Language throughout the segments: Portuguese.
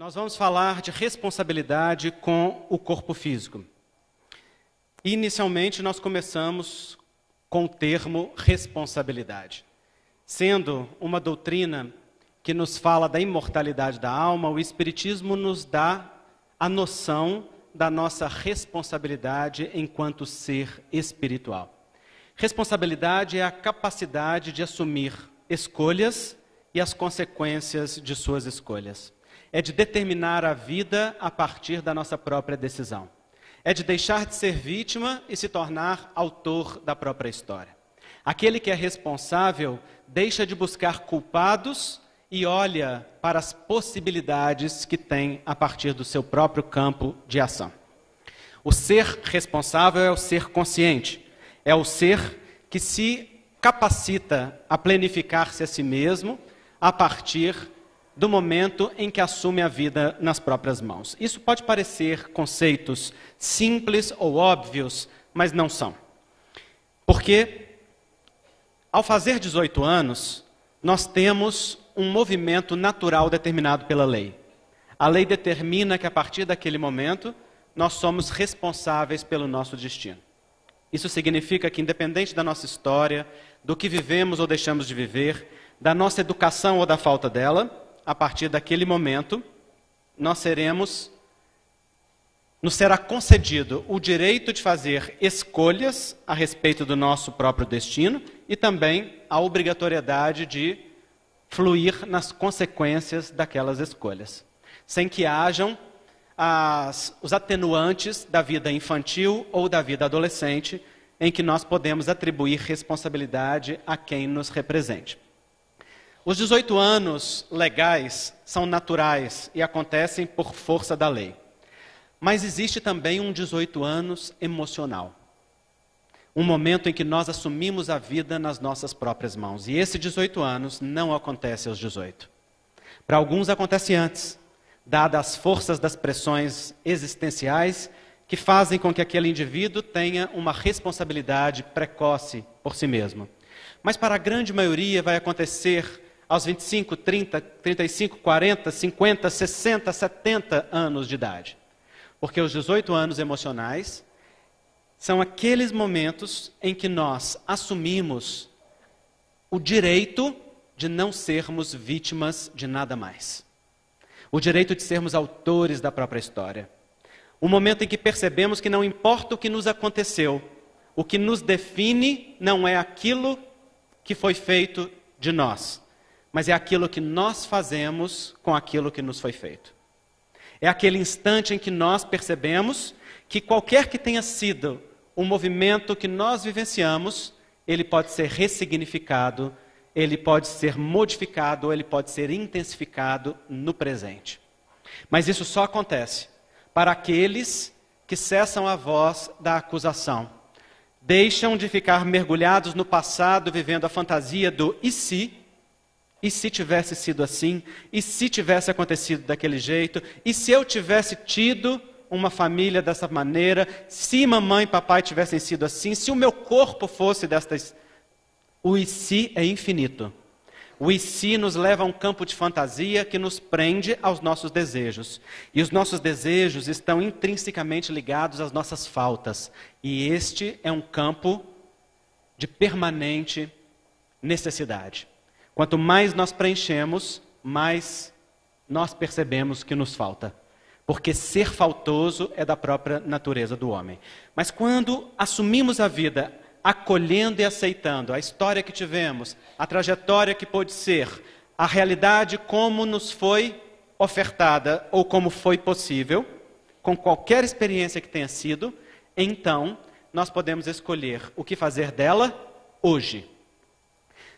Nós vamos falar de responsabilidade com o corpo físico. Inicialmente, nós começamos com o termo responsabilidade. Sendo uma doutrina que nos fala da imortalidade da alma, o Espiritismo nos dá a noção da nossa responsabilidade enquanto ser espiritual. Responsabilidade é a capacidade de assumir escolhas e as consequências de suas escolhas. É de determinar a vida a partir da nossa própria decisão. É de deixar de ser vítima e se tornar autor da própria história. Aquele que é responsável deixa de buscar culpados e olha para as possibilidades que tem a partir do seu próprio campo de ação. O ser responsável é o ser consciente, é o ser que se capacita a planificar-se a si mesmo a partir do momento em que assume a vida nas próprias mãos. Isso pode parecer conceitos simples ou óbvios, mas não são. Porque, ao fazer 18 anos, nós temos um movimento natural determinado pela lei. A lei determina que, a partir daquele momento, nós somos responsáveis pelo nosso destino. Isso significa que, independente da nossa história, do que vivemos ou deixamos de viver, da nossa educação ou da falta dela, a partir daquele momento, nos será concedido o direito de fazer escolhas a respeito do nosso próprio destino e também a obrigatoriedade de fluir nas consequências daquelas escolhas, sem que hajam os atenuantes da vida infantil ou da vida adolescente, em que nós podemos atribuir responsabilidade a quem nos represente. Os 18 anos legais são naturais e acontecem por força da lei. Mas existe também um 18 anos emocional. Um momento em que nós assumimos a vida nas nossas próprias mãos. E esse 18 anos não acontece aos 18. Para alguns acontece antes, dadas as forças das pressões existenciais que fazem com que aquele indivíduo tenha uma responsabilidade precoce por si mesmo. Mas para a grande maioria vai acontecer aos 25, 30, 35, 40, 50, 60, 70 anos de idade. Porque os 18 anos emocionais são aqueles momentos em que nós assumimos o direito de não sermos vítimas de nada mais. O direito de sermos autores da própria história. O momento em que percebemos que não importa o que nos aconteceu, o que nos define não é aquilo que foi feito de nós, mas é aquilo que nós fazemos com aquilo que nos foi feito. É aquele instante em que nós percebemos que qualquer que tenha sido o movimento que nós vivenciamos, ele pode ser ressignificado, ele pode ser modificado, ele pode ser intensificado no presente. Mas isso só acontece para aqueles que cessam a voz da acusação. Deixam de ficar mergulhados no passado, vivendo a fantasia do e se tivesse sido assim, e se tivesse acontecido daquele jeito, e se eu tivesse tido uma família dessa maneira, se mamãe e papai tivessem sido assim, se o meu corpo fosse destas... O e se é infinito. O e se nos leva a um campo de fantasia que nos prende aos nossos desejos. E os nossos desejos estão intrinsecamente ligados às nossas faltas. E este é um campo de permanente necessidade. Quanto mais nós preenchemos, mais nós percebemos que nos falta. Porque ser faltoso é da própria natureza do homem. Mas quando assumimos a vida, acolhendo e aceitando a história que tivemos, a trajetória que pôde ser, a realidade como nos foi ofertada ou como foi possível, com qualquer experiência que tenha sido, então nós podemos escolher o que fazer dela hoje.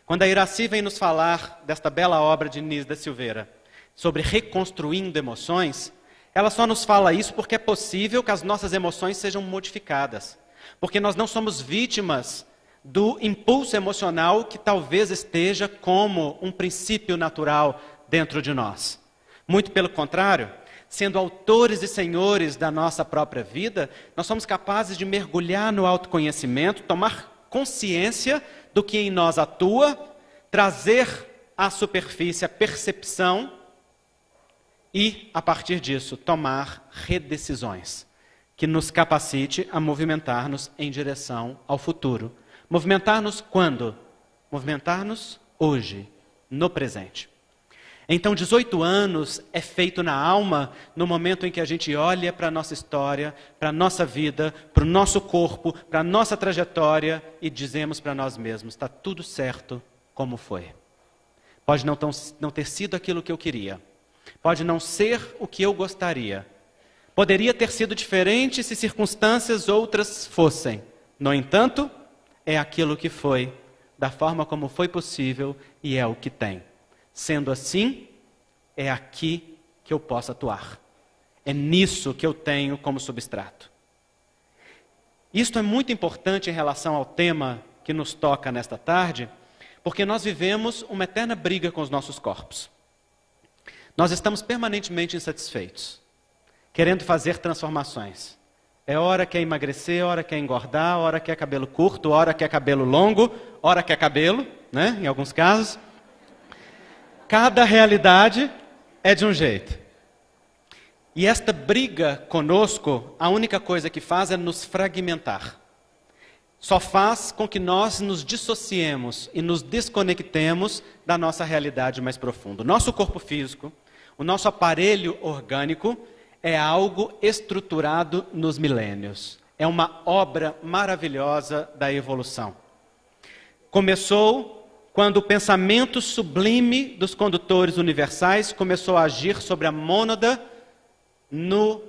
Quando a Iraci vem nos falar desta bela obra de Inês da Silveira, sobre reconstruindo emoções, ela só nos fala isso porque é possível que as nossas emoções sejam modificadas. Porque nós não somos vítimas do impulso emocional que talvez esteja como um princípio natural dentro de nós. Muito pelo contrário, sendo autores e senhores da nossa própria vida, nós somos capazes de mergulhar no autoconhecimento, tomar consciência do que em nós atua, trazer à superfície a percepção e, a partir disso, tomar redecisões que nos capacite a movimentar-nos em direção ao futuro. Movimentar-nos quando? Movimentar-nos hoje, no presente. Então, 18 anos é feito na alma no momento em que a gente olha para a nossa história, para a nossa vida, para o nosso corpo, para a nossa trajetória e dizemos para nós mesmos, está tudo certo como foi. Pode não ter sido aquilo que eu queria. Pode não ser o que eu gostaria. Poderia ter sido diferente se circunstâncias outras fossem. No entanto, é aquilo que foi, da forma como foi possível e é o que tem. Sendo assim, é aqui que eu posso atuar. É nisso que eu tenho como substrato. Isto é muito importante em relação ao tema que nos toca nesta tarde, porque nós vivemos uma eterna briga com os nossos corpos. Nós estamos permanentemente insatisfeitos, querendo fazer transformações. É hora que é emagrecer, hora que é engordar, hora que é cabelo curto, hora que é cabelo longo, hora que é cabelo, né? Em alguns casos. Cada realidade é de um jeito. E esta briga conosco, a única coisa que faz é nos fragmentar. Só faz com que nós nos dissociemos e nos desconectemos da nossa realidade mais profunda. O nosso corpo físico, o nosso aparelho orgânico, é algo estruturado nos milênios. É uma obra maravilhosa da evolução. Começou quando o pensamento sublime dos condutores universais começou a agir sobre a mônada no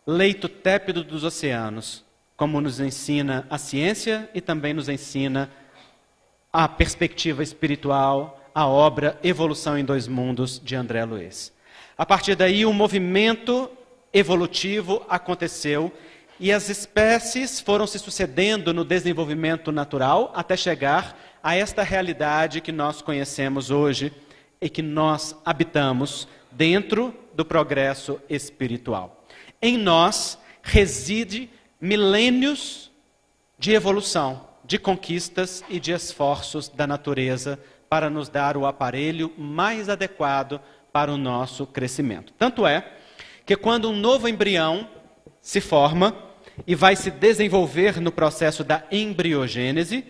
leito tépido dos oceanos, como nos ensina a ciência e também nos ensina a perspectiva espiritual, a obra Evolução em Dois Mundos, de André Luiz. A partir daí, um movimento evolutivo aconteceu e as espécies foram se sucedendo no desenvolvimento natural até chegar a esta realidade que nós conhecemos hoje e que nós habitamos dentro do progresso espiritual. Em nós reside milênios de evolução, de conquistas e de esforços da natureza para nos dar o aparelho mais adequado para o nosso crescimento. Tanto é que quando um novo embrião se forma e vai se desenvolver no processo da embriogênese,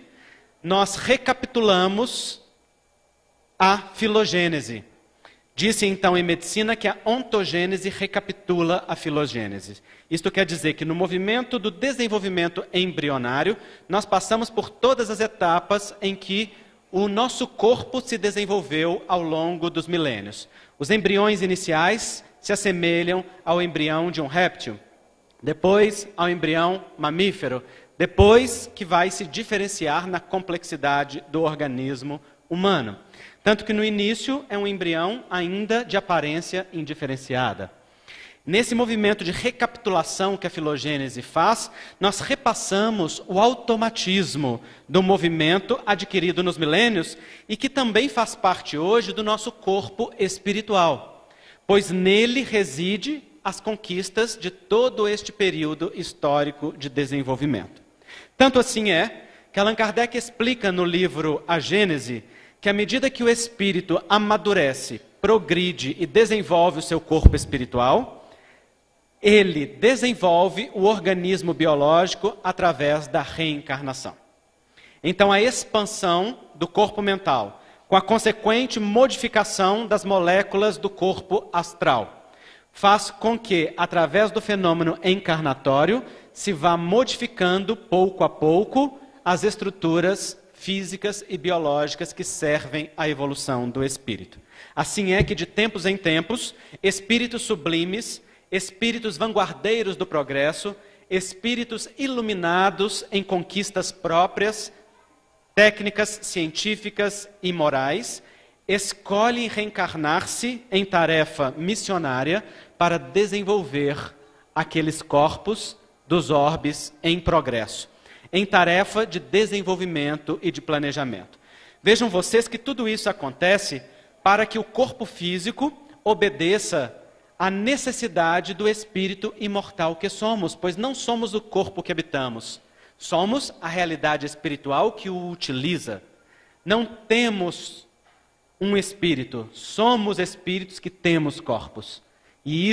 nós recapitulamos a filogênese. Disse então em medicina que a ontogênese recapitula a filogênese. Isto quer dizer que no movimento do desenvolvimento embrionário, nós passamos por todas as etapas em que o nosso corpo se desenvolveu ao longo dos milênios. Os embriões iniciais se assemelham ao embrião de um réptil, depois ao embrião mamífero, depois que vai se diferenciar na complexidade do organismo humano. Tanto que no início é um embrião ainda de aparência indiferenciada. Nesse movimento de recapitulação que a filogênese faz, nós repassamos o automatismo do movimento adquirido nos milênios e que também faz parte hoje do nosso corpo espiritual, pois nele reside as conquistas de todo este período histórico de desenvolvimento. Tanto assim é que Allan Kardec explica no livro A Gênese que à medida que o espírito amadurece, progride e desenvolve o seu corpo espiritual, ele desenvolve o organismo biológico através da reencarnação. Então a expansão do corpo mental, com a consequente modificação das moléculas do corpo astral, faz com que, através do fenômeno encarnatório, se vá modificando pouco a pouco as estruturas físicas e biológicas que servem à evolução do espírito. Assim é que, de tempos em tempos, espíritos sublimes, espíritos vanguardeiros do progresso, espíritos iluminados em conquistas próprias, técnicas científicas e morais, escolhem reencarnar-se em tarefa missionária para desenvolver aqueles corpos dos orbes em progresso, em tarefa de desenvolvimento e de planejamento. Vejam vocês que tudo isso acontece para que o corpo físico obedeça à necessidade do espírito imortal que somos, pois não somos o corpo que habitamos, somos a realidade espiritual que o utiliza. Não temos um espírito. Somos espíritos que temos corpos. E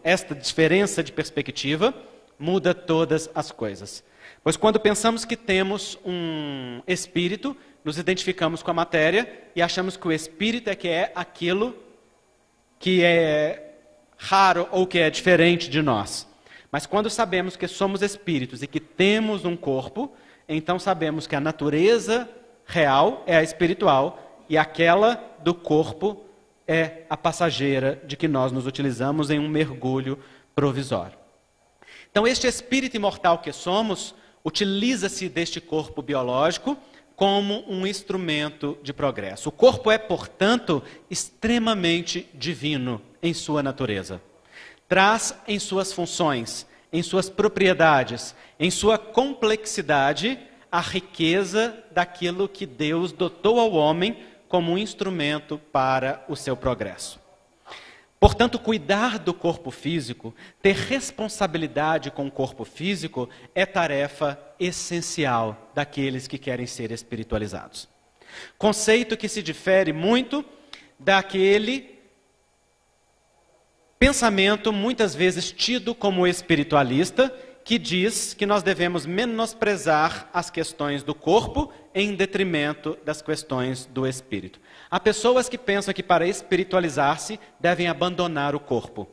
esta diferença de perspectiva, muda todas as coisas. Pois quando pensamos que temos um espírito, nos identificamos com a matéria e achamos que o espírito é que é aquilo que é raro ou que é diferente de nós. Mas quando sabemos que somos espíritos e que temos um corpo, então sabemos que a natureza real é a espiritual e aquela do corpo é a passageira de que nós nos utilizamos em um mergulho provisório. Então, este espírito imortal que somos, utiliza-se deste corpo biológico como um instrumento de progresso. O corpo é, portanto, extremamente divino em sua natureza. Traz em suas funções, em suas propriedades, em sua complexidade, a riqueza daquilo que Deus dotou ao homem como um instrumento para o seu progresso. Portanto, cuidar do corpo físico, ter responsabilidade com o corpo físico, é tarefa essencial daqueles que querem ser espiritualizados. Conceito que se difere muito daquele pensamento, muitas vezes tido como espiritualista, que diz que nós devemos menosprezar as questões do corpo em detrimento das questões do espírito. Há pessoas que pensam que para espiritualizar-se devem abandonar o corpo,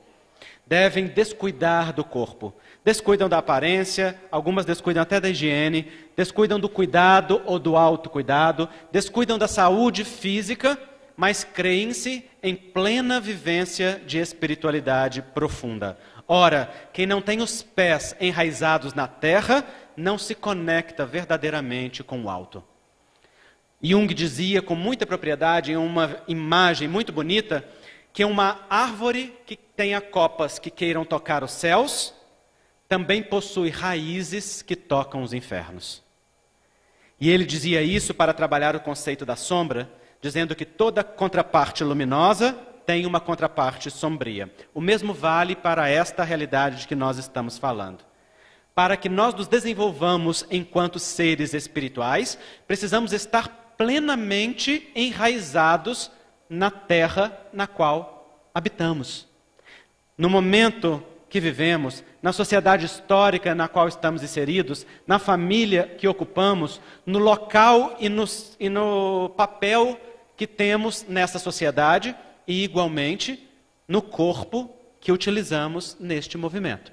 devem descuidar do corpo. Descuidam da aparência, algumas descuidam até da higiene, descuidam do cuidado ou do autocuidado, descuidam da saúde física, mas creem-se em plena vivência de espiritualidade profunda. Ora, quem não tem os pés enraizados na terra, não se conecta verdadeiramente com o alto. Jung dizia com muita propriedade, em uma imagem muito bonita, que uma árvore que tenha copas que queiram tocar os céus, também possui raízes que tocam os infernos. E ele dizia isso para trabalhar o conceito da sombra, dizendo que toda contraparte luminosa tem uma contraparte sombria. O mesmo vale para esta realidade de que nós estamos falando. Para que nós nos desenvolvamos enquanto seres espirituais, precisamos estar plenamente enraizados na terra na qual habitamos. No momento que vivemos, na sociedade histórica na qual estamos inseridos, na família que ocupamos, no local e no papel que temos nessa sociedade, e igualmente no corpo que utilizamos neste movimento.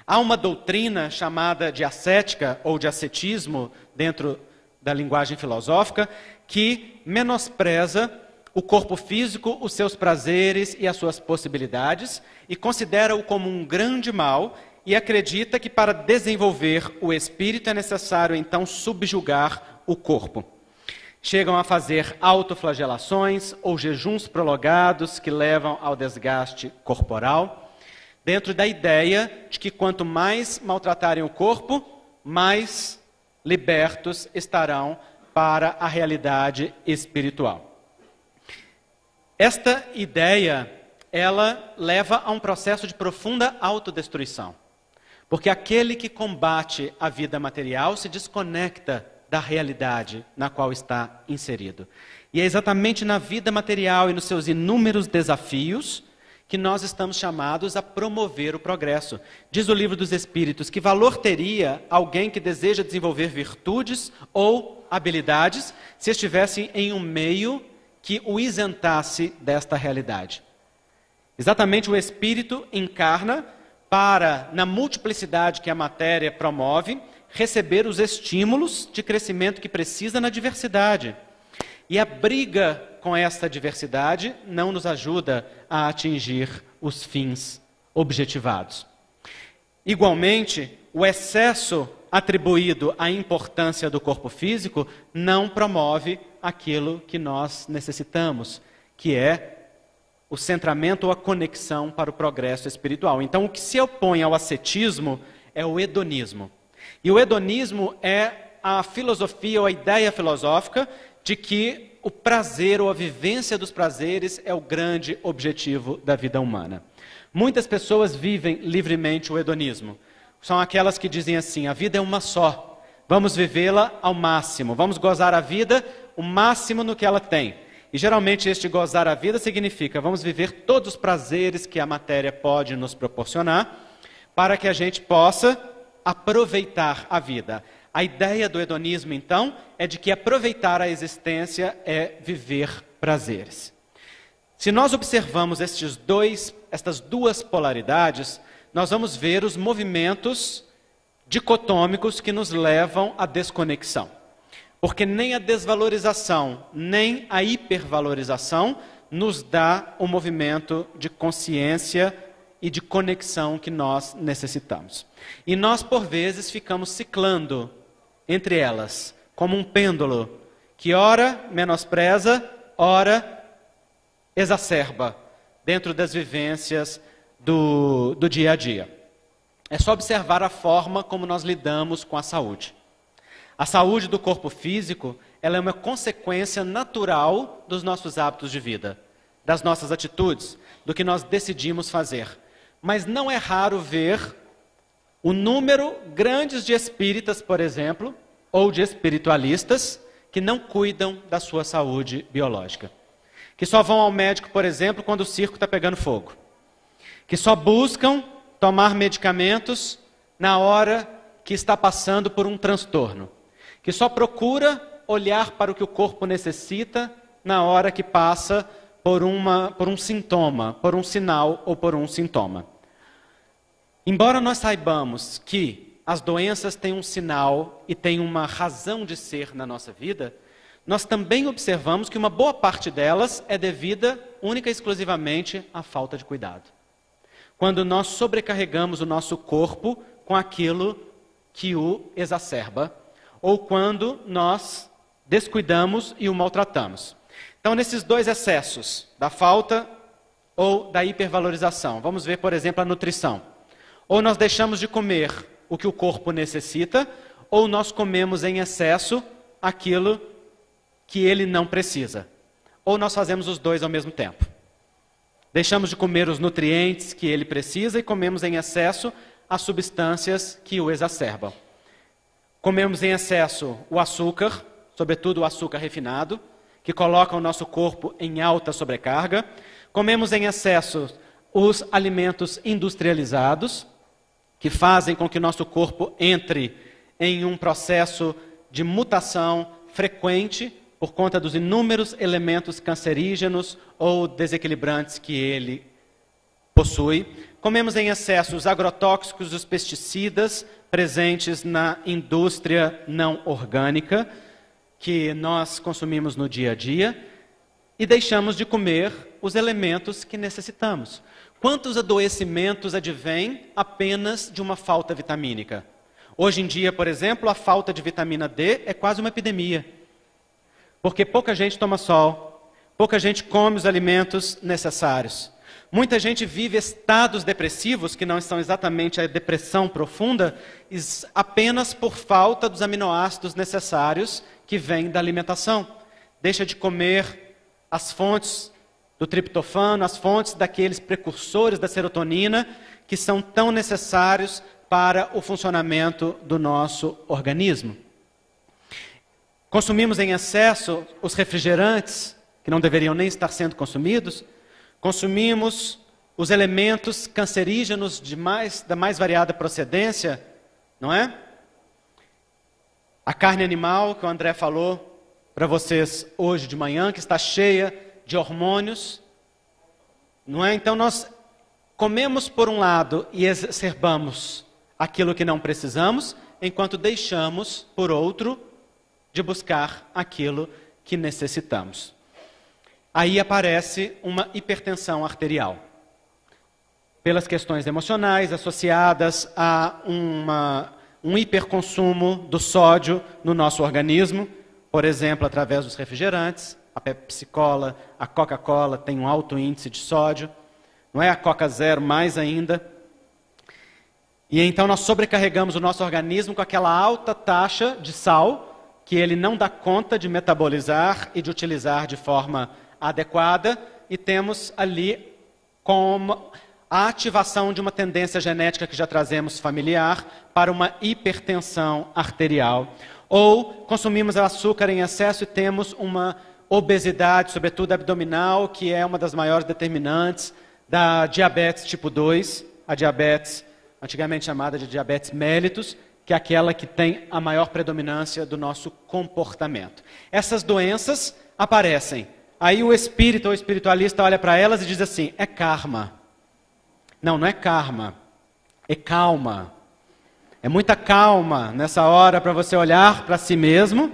Há uma doutrina chamada de ascética ou de ascetismo dentro da linguagem filosófica que menospreza o corpo físico, os seus prazeres e as suas possibilidades e considera-o como um grande mal e acredita que para desenvolver o espírito é necessário então subjugar o corpo. Chegam a fazer autoflagelações ou jejuns prolongados que levam ao desgaste corporal, dentro da ideia de que quanto mais maltratarem o corpo, mais libertos estarão para a realidade espiritual. Esta ideia, ela leva a um processo de profunda autodestruição, porque aquele que combate a vida material se desconecta da realidade na qual está inserido. E é exatamente na vida material e nos seus inúmeros desafios que nós estamos chamados a promover o progresso. Diz o Livro dos Espíritos, que valor teria alguém que deseja desenvolver virtudes ou habilidades se estivesse em um meio que o isentasse desta realidade. Exatamente o Espírito encarna para, na multiplicidade que a matéria promove, receber os estímulos de crescimento que precisa na diversidade. E a briga com esta diversidade não nos ajuda a atingir os fins objetivados. Igualmente, o excesso atribuído à importância do corpo físico não promove aquilo que nós necessitamos, que é o centramento ou a conexão para o progresso espiritual. Então, o que se opõe ao ascetismo é o hedonismo. E o hedonismo é a filosofia ou a ideia filosófica de que o prazer ou a vivência dos prazeres é o grande objetivo da vida humana. Muitas pessoas vivem livremente o hedonismo. São aquelas que dizem assim, a vida é uma só, vamos vivê-la ao máximo, vamos gozar a vida o máximo no que ela tem. E geralmente este gozar a vida significa vamos viver todos os prazeres que a matéria pode nos proporcionar para que a gente possa aproveitar a vida. A ideia do hedonismo, então, é de que aproveitar a existência é viver prazeres. Se nós observamos estas duas polaridades, nós vamos ver os movimentos dicotômicos que nos levam à desconexão. Porque nem a desvalorização, nem a hipervalorização nos dá o movimento de consciência e de conexão que nós necessitamos. E nós, por vezes, ficamos ciclando entre elas, como um pêndulo, que ora menospreza, ora exacerba, dentro das vivências do dia a dia. É só observar a forma como nós lidamos com a saúde. A saúde do corpo físico, ela é uma consequência natural dos nossos hábitos de vida, das nossas atitudes, do que nós decidimos fazer. Mas não é raro ver o número grande de espíritas, por exemplo, ou de espiritualistas, que não cuidam da sua saúde biológica. Que só vão ao médico, por exemplo, quando o circo está pegando fogo. Que só buscam tomar medicamentos na hora que está passando por um transtorno. Que só procura olhar para o que o corpo necessita na hora que passa por um sintoma, por um sinal ou por um sintoma. Embora nós saibamos que as doenças têm um sinal e têm uma razão de ser na nossa vida, nós também observamos que uma boa parte delas é devida única e exclusivamente à falta de cuidado. Quando nós sobrecarregamos o nosso corpo com aquilo que o exacerba, ou quando nós descuidamos e o maltratamos. Então, nesses dois excessos, da falta ou da hipervalorização, vamos ver, por exemplo, a nutrição. Ou nós deixamos de comer o que o corpo necessita, ou nós comemos em excesso aquilo que ele não precisa. Ou nós fazemos os dois ao mesmo tempo. Deixamos de comer os nutrientes que ele precisa e comemos em excesso as substâncias que o exacerbam. Comemos em excesso o açúcar, sobretudo o açúcar refinado, que coloca o nosso corpo em alta sobrecarga. Comemos em excesso os alimentos industrializados, que fazem com que o nosso corpo entre em um processo de mutação frequente por conta dos inúmeros elementos cancerígenos ou desequilibrantes que ele possui. Comemos em excesso os agrotóxicos, os pesticidas presentes na indústria não orgânica que nós consumimos no dia a dia e deixamos de comer os elementos que necessitamos. Quantos adoecimentos advêm apenas de uma falta vitamínica? Hoje em dia, por exemplo, a falta de vitamina D é quase uma epidemia. Porque pouca gente toma sol, pouca gente come os alimentos necessários. Muita gente vive estados depressivos, que não são exatamente a depressão profunda, apenas por falta dos aminoácidos necessários que vêm da alimentação. Deixa de comer as fontes do triptofano, as fontes daqueles precursores da serotonina, que são tão necessários para o funcionamento do nosso organismo. Consumimos em excesso os refrigerantes, que não deveriam nem estar sendo consumidos. Consumimos os elementos cancerígenos da mais variada procedência, não é? A carne animal, que o André falou para vocês hoje de manhã, que está cheia de hormônios, não é? Então nós comemos por um lado e exacerbamos aquilo que não precisamos, enquanto deixamos, por outro, de buscar aquilo que necessitamos. Aí aparece uma hipertensão arterial, pelas questões emocionais associadas a um hiperconsumo do sódio no nosso organismo, por exemplo, através dos refrigerantes. A Pepsi-Cola, a Coca-Cola tem um alto índice de sódio, não é? A Coca Zero mais ainda. E então nós sobrecarregamos o nosso organismo com aquela alta taxa de sal, que ele não dá conta de metabolizar e de utilizar de forma adequada, e temos ali como a ativação de uma tendência genética que já trazemos familiar para uma hipertensão arterial. Ou consumimos açúcar em excesso e temos obesidade, sobretudo abdominal, que é uma das maiores determinantes da diabetes tipo 2, a diabetes antigamente chamada de diabetes mellitus, que é aquela que tem a maior predominância do nosso comportamento. Essas doenças aparecem. Aí o espírito ou espiritualista olha para elas e diz assim, é karma. Não, não é karma, é calma. É muita calma nessa hora para você olhar para si mesmo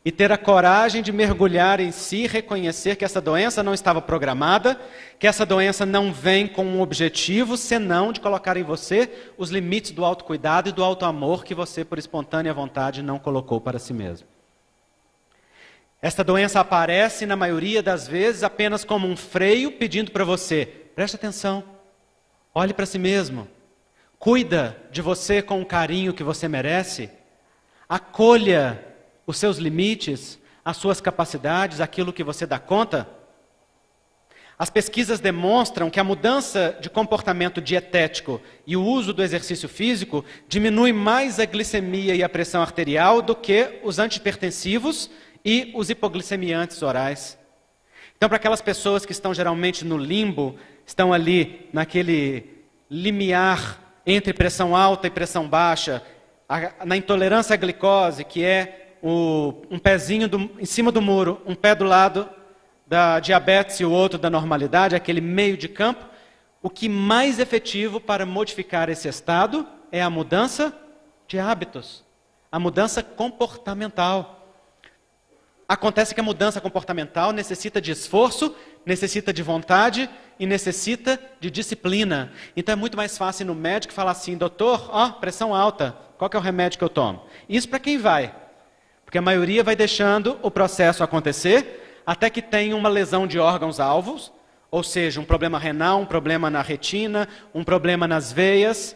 e ter a coragem de mergulhar em si, reconhecer que essa doença não estava programada, que essa doença não vem com um objetivo, senão de colocar em você os limites do autocuidado e do autoamor que você, por espontânea vontade, não colocou para si mesmo. Essa doença aparece, na maioria das vezes, apenas como um freio, pedindo para você, preste atenção, olhe para si mesmo, cuida de você com o carinho que você merece, acolha os seus limites, as suas capacidades, aquilo que você dá conta. As pesquisas demonstram que a mudança de comportamento dietético e o uso do exercício físico diminui mais a glicemia e a pressão arterial do que os antihipertensivos e os hipoglicemiantes orais. Então, para aquelas pessoas que estão geralmente no limbo, estão ali naquele limiar entre pressão alta e pressão baixa, na intolerância à glicose, que é um pezinho em cima do muro, um pé do lado da diabetes e o outro da normalidade, aquele meio de campo, o que mais efetivo para modificar esse estado é a mudança de hábitos, a mudança comportamental. Acontece que a mudança comportamental necessita de esforço, necessita de vontade e necessita de disciplina. Então é muito mais fácil ir no médico falar assim, doutor, pressão alta, qual que é o remédio que eu tomo? Isso para quem vai. Porque a maioria vai deixando o processo acontecer até que tem uma lesão de órgãos-alvos, ou seja, um problema renal, um problema na retina, um problema nas veias,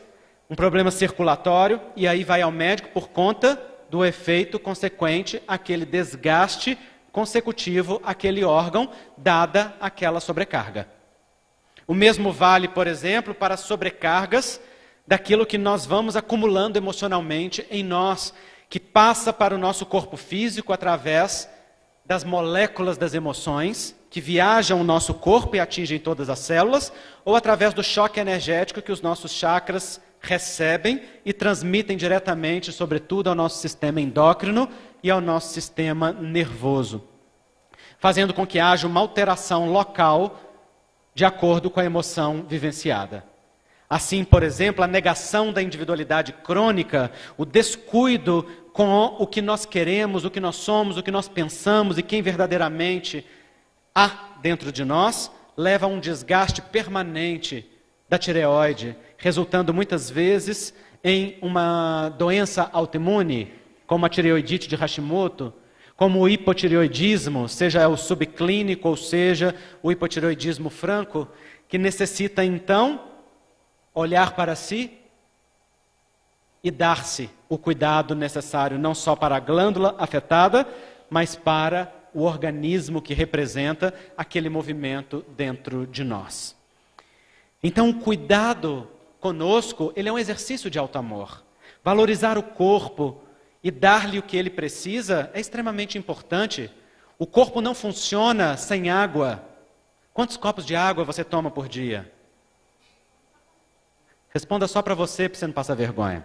um problema circulatório, e aí vai ao médico por conta do efeito consequente àquele desgaste consecutivo àquele órgão, dada aquela sobrecarga. O mesmo vale, por exemplo, para sobrecargas daquilo que nós vamos acumulando emocionalmente em nós, que passa para o nosso corpo físico através das moléculas das emoções, que viajam o nosso corpo e atingem todas as células, ou através do choque energético que os nossos chakras recebem e transmitem diretamente, sobretudo, ao nosso sistema endócrino e ao nosso sistema nervoso, fazendo com que haja uma alteração local de acordo com a emoção vivenciada. Assim, por exemplo, a negação da individualidade crônica, o descuido com o que nós queremos, o que nós somos, o que nós pensamos e quem verdadeiramente há dentro de nós, leva a um desgaste permanente da tireoide, resultando muitas vezes em uma doença autoimune, como a tireoidite de Hashimoto, como o hipotireoidismo, seja o subclínico ou seja o hipotireoidismo franco, que necessita então olhar para si e dar-se o cuidado necessário não só para a glândula afetada, mas para o organismo que representa aquele movimento dentro de nós. Então, o cuidado conosco, ele é um exercício de auto-amor. Valorizar o corpo e dar-lhe o que ele precisa é extremamente importante. O corpo não funciona sem água. Quantos copos de água você toma por dia? Responda só para você não passar vergonha.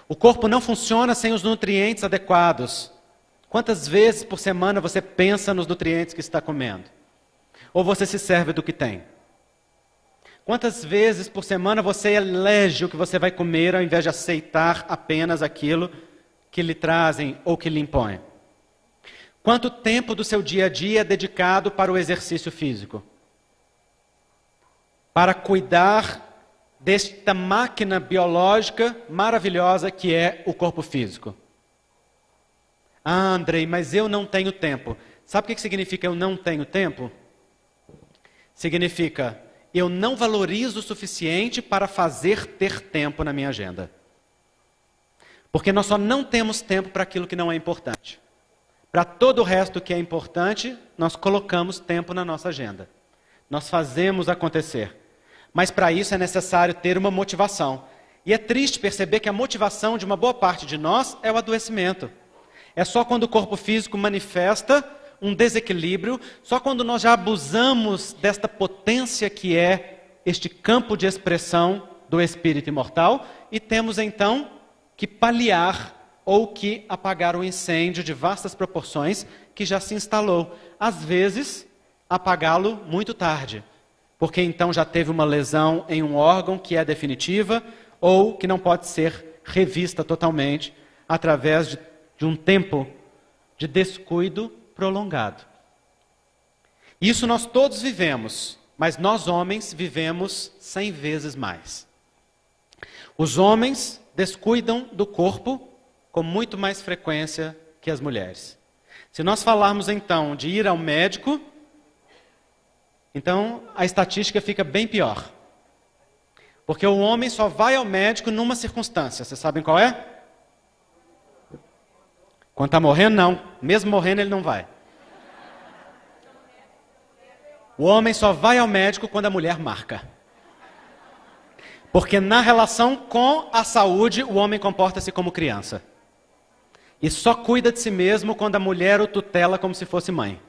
O corpo não funciona sem os nutrientes adequados. Quantas vezes por semana você pensa nos nutrientes que está comendo? Ou você se serve do que tem? Quantas vezes por semana você elege o que você vai comer ao invés de aceitar apenas aquilo que lhe trazem ou que lhe impõem? Quanto tempo do seu dia a dia é dedicado para o exercício físico? Para cuidar desta máquina biológica maravilhosa que é o corpo físico. Ah, Andrei, mas eu não tenho tempo. Sabe o que significa eu não tenho tempo? Significa eu não valorizo o suficiente para fazer ter tempo na minha agenda. Porque nós só não temos tempo para aquilo que não é importante. Para todo o resto que é importante, nós colocamos tempo na nossa agenda. Nós fazemos acontecer. Mas para isso é necessário ter uma motivação. E é triste perceber que a motivação de uma boa parte de nós é o adoecimento. É só quando o corpo físico manifesta um desequilíbrio, só quando nós já abusamos desta potência que é este campo de expressão do espírito imortal, e temos então que paliar ou que apagar o incêndio de vastas proporções que já se instalou. Às vezes, apagá-lo muito tarde, porque então já teve uma lesão em um órgão que é definitiva ou que não pode ser revista totalmente através de um tempo de descuido prolongado. Isso nós todos vivemos, mas nós homens vivemos 100 vezes mais. Os homens descuidam do corpo com muito mais frequência que as mulheres. Se nós falarmos então de ir ao médico, então a estatística fica bem pior. Porque o homem só vai ao médico numa circunstância. Vocês sabem qual é? Quando está morrendo, não. Mesmo morrendo, ele não vai. O homem só vai ao médico quando a mulher marca. Porque na relação com a saúde, o homem comporta-se como criança. E só cuida de si mesmo quando a mulher o tutela como se fosse mãe.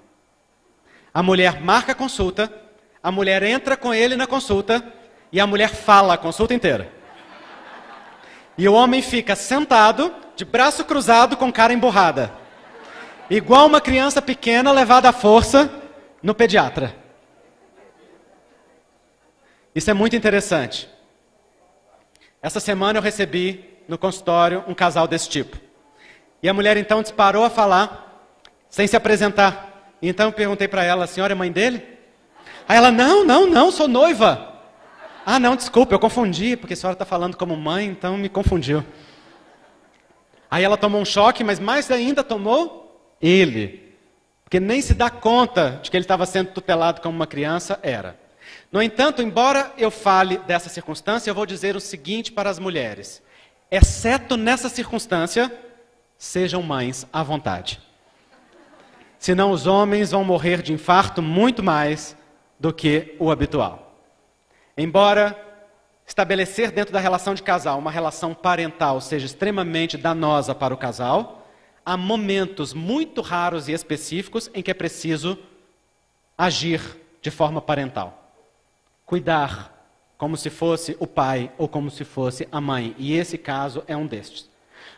A mulher marca a consulta, a mulher entra com ele na consulta e a mulher fala a consulta inteira. E o homem fica sentado, de braço cruzado, com cara emburrada. Igual uma criança pequena levada à força no pediatra. Isso é muito interessante. Essa semana eu recebi no consultório um casal desse tipo. E a mulher então disparou a falar, sem se apresentar. E então eu perguntei para ela, a senhora é mãe dele? Aí ela, não, sou noiva. Ah, não, desculpa, eu confundi, porque a senhora está falando como mãe, então me confundiu. Aí ela tomou um choque, mas mais ainda tomou ele. Porque nem se dá conta de que ele estava sendo tutelado como uma criança, era. No entanto, embora eu fale dessa circunstância, eu vou dizer o seguinte para as mulheres. Exceto nessa circunstância, sejam mães à vontade. Senão os homens vão morrer de infarto muito mais do que o habitual. Embora estabelecer dentro da relação de casal uma relação parental seja extremamente danosa para o casal, há momentos muito raros e específicos em que é preciso agir de forma parental. Cuidar como se fosse o pai ou como se fosse a mãe. E esse caso é um destes.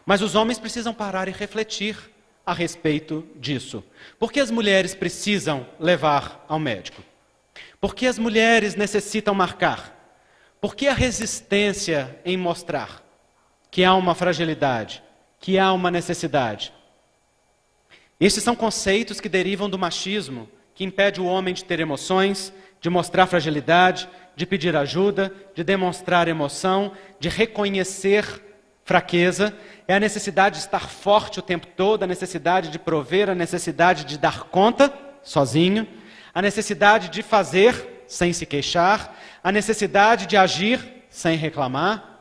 Mas os homens precisam parar e refletir a respeito disso. Por que as mulheres precisam levar ao médico? Por que as mulheres necessitam marcar? Por que a resistência em mostrar que há uma fragilidade, que há uma necessidade? Esses são conceitos que derivam do machismo, que impede o homem de ter emoções, de mostrar fragilidade, de pedir ajuda, de demonstrar emoção, de reconhecer fraqueza. É a necessidade de estar forte o tempo todo, a necessidade de prover, a necessidade de dar conta sozinho, a necessidade de fazer sem se queixar, a necessidade de agir sem reclamar.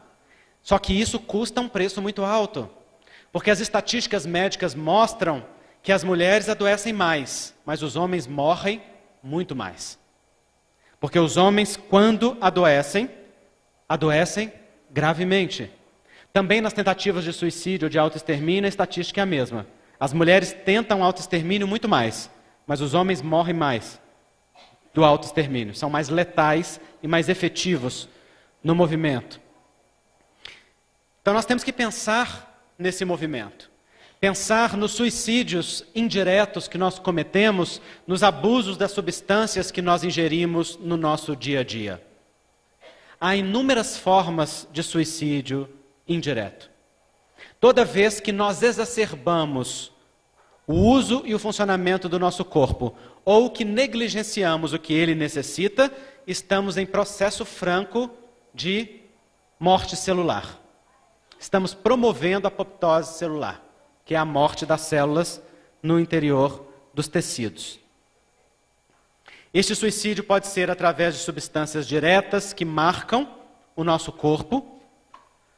Só que isso custa um preço muito alto, porque as estatísticas médicas mostram que as mulheres adoecem mais, mas os homens morrem muito mais. Porque os homens, quando adoecem, adoecem gravemente. Também nas tentativas de suicídio ou de autoextermínio, a estatística é a mesma. As mulheres tentam autoextermínio muito mais, mas os homens morrem mais do autoextermínio. São mais letais e mais efetivos no movimento. Então nós temos que pensar nesse movimento. Pensar nos suicídios indiretos que nós cometemos, nos abusos das substâncias que nós ingerimos no nosso dia a dia. Há inúmeras formas de suicídio indireto. Toda vez que nós exacerbamos o uso e o funcionamento do nosso corpo, ou que negligenciamos o que ele necessita, estamos em processo franco de morte celular. Estamos promovendo a apoptose celular, que é a morte das células no interior dos tecidos. Este suicídio pode ser através de substâncias diretas que marcam o nosso corpo,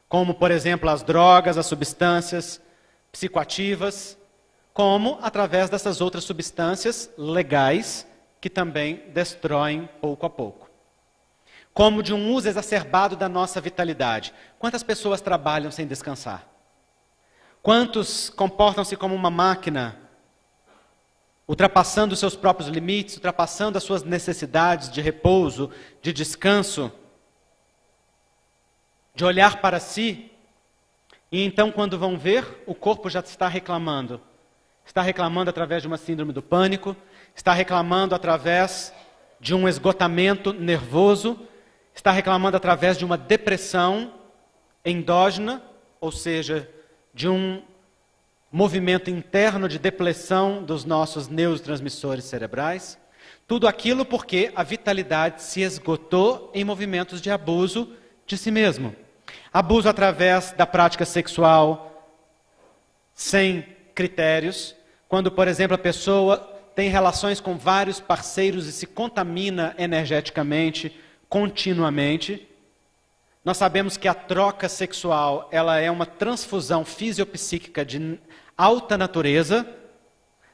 como, por exemplo, as drogas, as substâncias psicoativas, como através dessas outras substâncias legais que também destroem pouco a pouco. Como de um uso exacerbado da nossa vitalidade. Quantas pessoas trabalham sem descansar? Quantos comportam-se como uma máquina ultrapassando os seus próprios limites, ultrapassando as suas necessidades de repouso, de descanso, de olhar para si. E então, quando vão ver, o corpo já está reclamando. Está reclamando através de uma síndrome do pânico, está reclamando através de um esgotamento nervoso, está reclamando através de uma depressão endógena, ou seja, de um movimento interno de depleção dos nossos neurotransmissores cerebrais. Tudo aquilo porque a vitalidade se esgotou em movimentos de abuso de si mesmo. Abuso através da prática sexual sem critérios, quando, por exemplo, a pessoa tem relações com vários parceiros e se contamina energeticamente, continuamente. Nós sabemos que a troca sexual, ela é uma transfusão fisiopsíquica de alta natureza.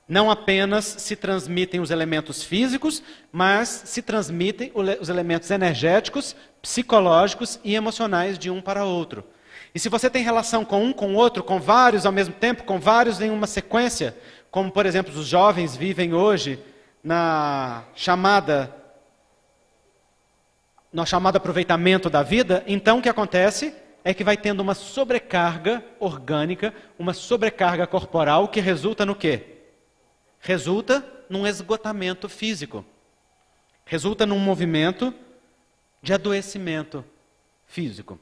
Não apenas se transmitem os elementos físicos, mas se transmitem os elementos energéticos, psicológicos e emocionais de um para outro. E se você tem relação com um, com o outro, com vários ao mesmo tempo, com vários em uma sequência, como, por exemplo, os jovens vivem hoje no chamado aproveitamento da vida, então o que acontece é que vai tendo uma sobrecarga orgânica, uma sobrecarga corporal, que resulta no quê? Resulta num esgotamento físico. Resulta num movimento de adoecimento físico.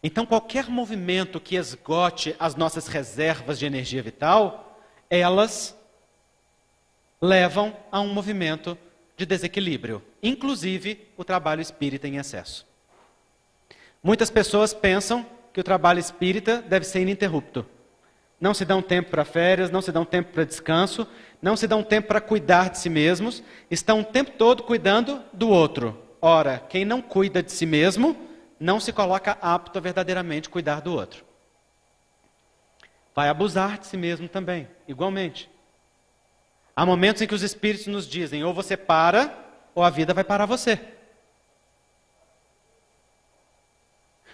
Então, qualquer movimento que esgote as nossas reservas de energia vital, elas levam a um movimento de desequilíbrio, inclusive o trabalho espírita em excesso. Muitas pessoas pensam que o trabalho espírita deve ser ininterrupto. Não se dão tempo para férias, não se dão tempo para descanso, não se dão tempo para cuidar de si mesmos, estão o tempo todo cuidando do outro. Ora, quem não cuida de si mesmo, não se coloca apto a verdadeiramente cuidar do outro. Vai abusar de si mesmo também, igualmente. Há momentos em que os espíritos nos dizem, ou você para, ou a vida vai parar você.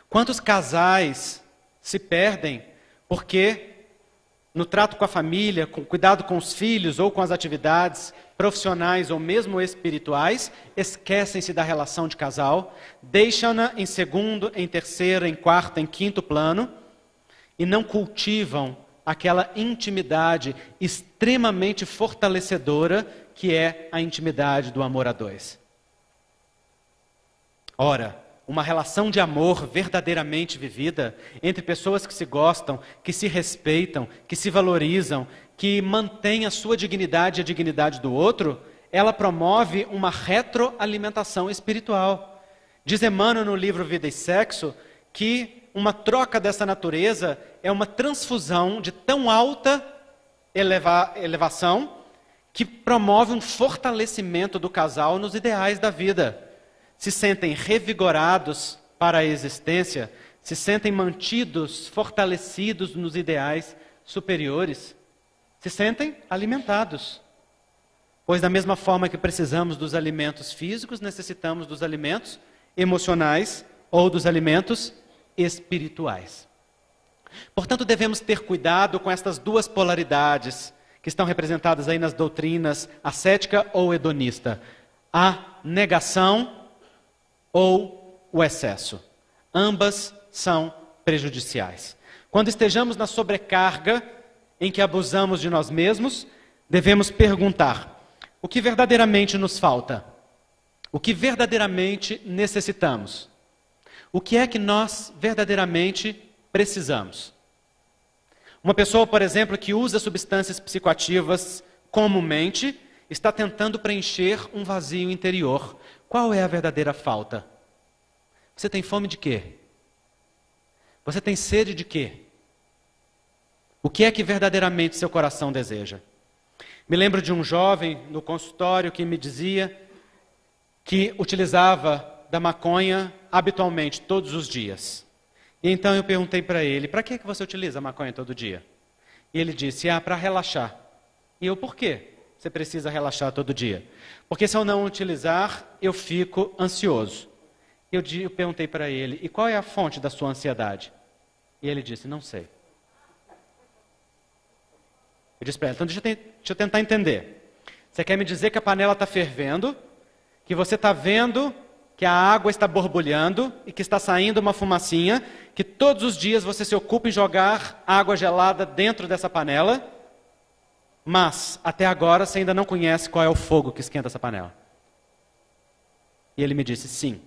Quantos casais se perdem porque no trato com a família, com cuidado com os filhos ou com as atividades profissionais ou mesmo espirituais, esquecem-se da relação de casal, deixam-na em segundo, em terceiro, em quarto, em quinto plano e não cultivam aquela intimidade extremamente fortalecedora que é a intimidade do amor a dois. Ora, uma relação de amor verdadeiramente vivida entre pessoas que se gostam, que se respeitam, que se valorizam, que mantêm a sua dignidade e a dignidade do outro, ela promove uma retroalimentação espiritual. Diz Emmanuel no livro Vida e Sexo que uma troca dessa natureza é uma transfusão de tão alta elevação que promove um fortalecimento do casal nos ideais da vida. Se sentem revigorados para a existência, se sentem mantidos, fortalecidos nos ideais superiores, se sentem alimentados. Pois da mesma forma que precisamos dos alimentos físicos, necessitamos dos alimentos emocionais ou dos alimentos espirituais. Portanto, devemos ter cuidado com estas duas polaridades que estão representadas aí nas doutrinas ascética ou hedonista. A negação ou o excesso. Ambas são prejudiciais. Quando estejamos na sobrecarga em que abusamos de nós mesmos, devemos perguntar: o que verdadeiramente nos falta? O que verdadeiramente necessitamos? O que é que nós verdadeiramente precisamos? Uma pessoa, por exemplo, que usa substâncias psicoativas comumente, está tentando preencher um vazio interior. Qual é a verdadeira falta? Você tem fome de quê? Você tem sede de quê? O que é que verdadeiramente seu coração deseja? Me lembro de um jovem no consultório que me dizia que utilizava da maconha habitualmente, todos os dias. E então eu perguntei para ele, para que você utiliza a maconha todo dia? E ele disse, para relaxar. E eu, por quê? Você precisa relaxar todo dia. Porque se eu não utilizar, eu fico ansioso. Eu perguntei para ele, e qual é a fonte da sua ansiedade? E ele disse, não sei. Eu disse para ela, então deixa eu tentar entender. Você quer me dizer que a panela está fervendo, que você está vendo que a água está borbulhando e que está saindo uma fumacinha, que todos os dias você se ocupa em jogar água gelada dentro dessa panela, mas até agora você ainda não conhece qual é o fogo que esquenta essa panela. E ele me disse, sim.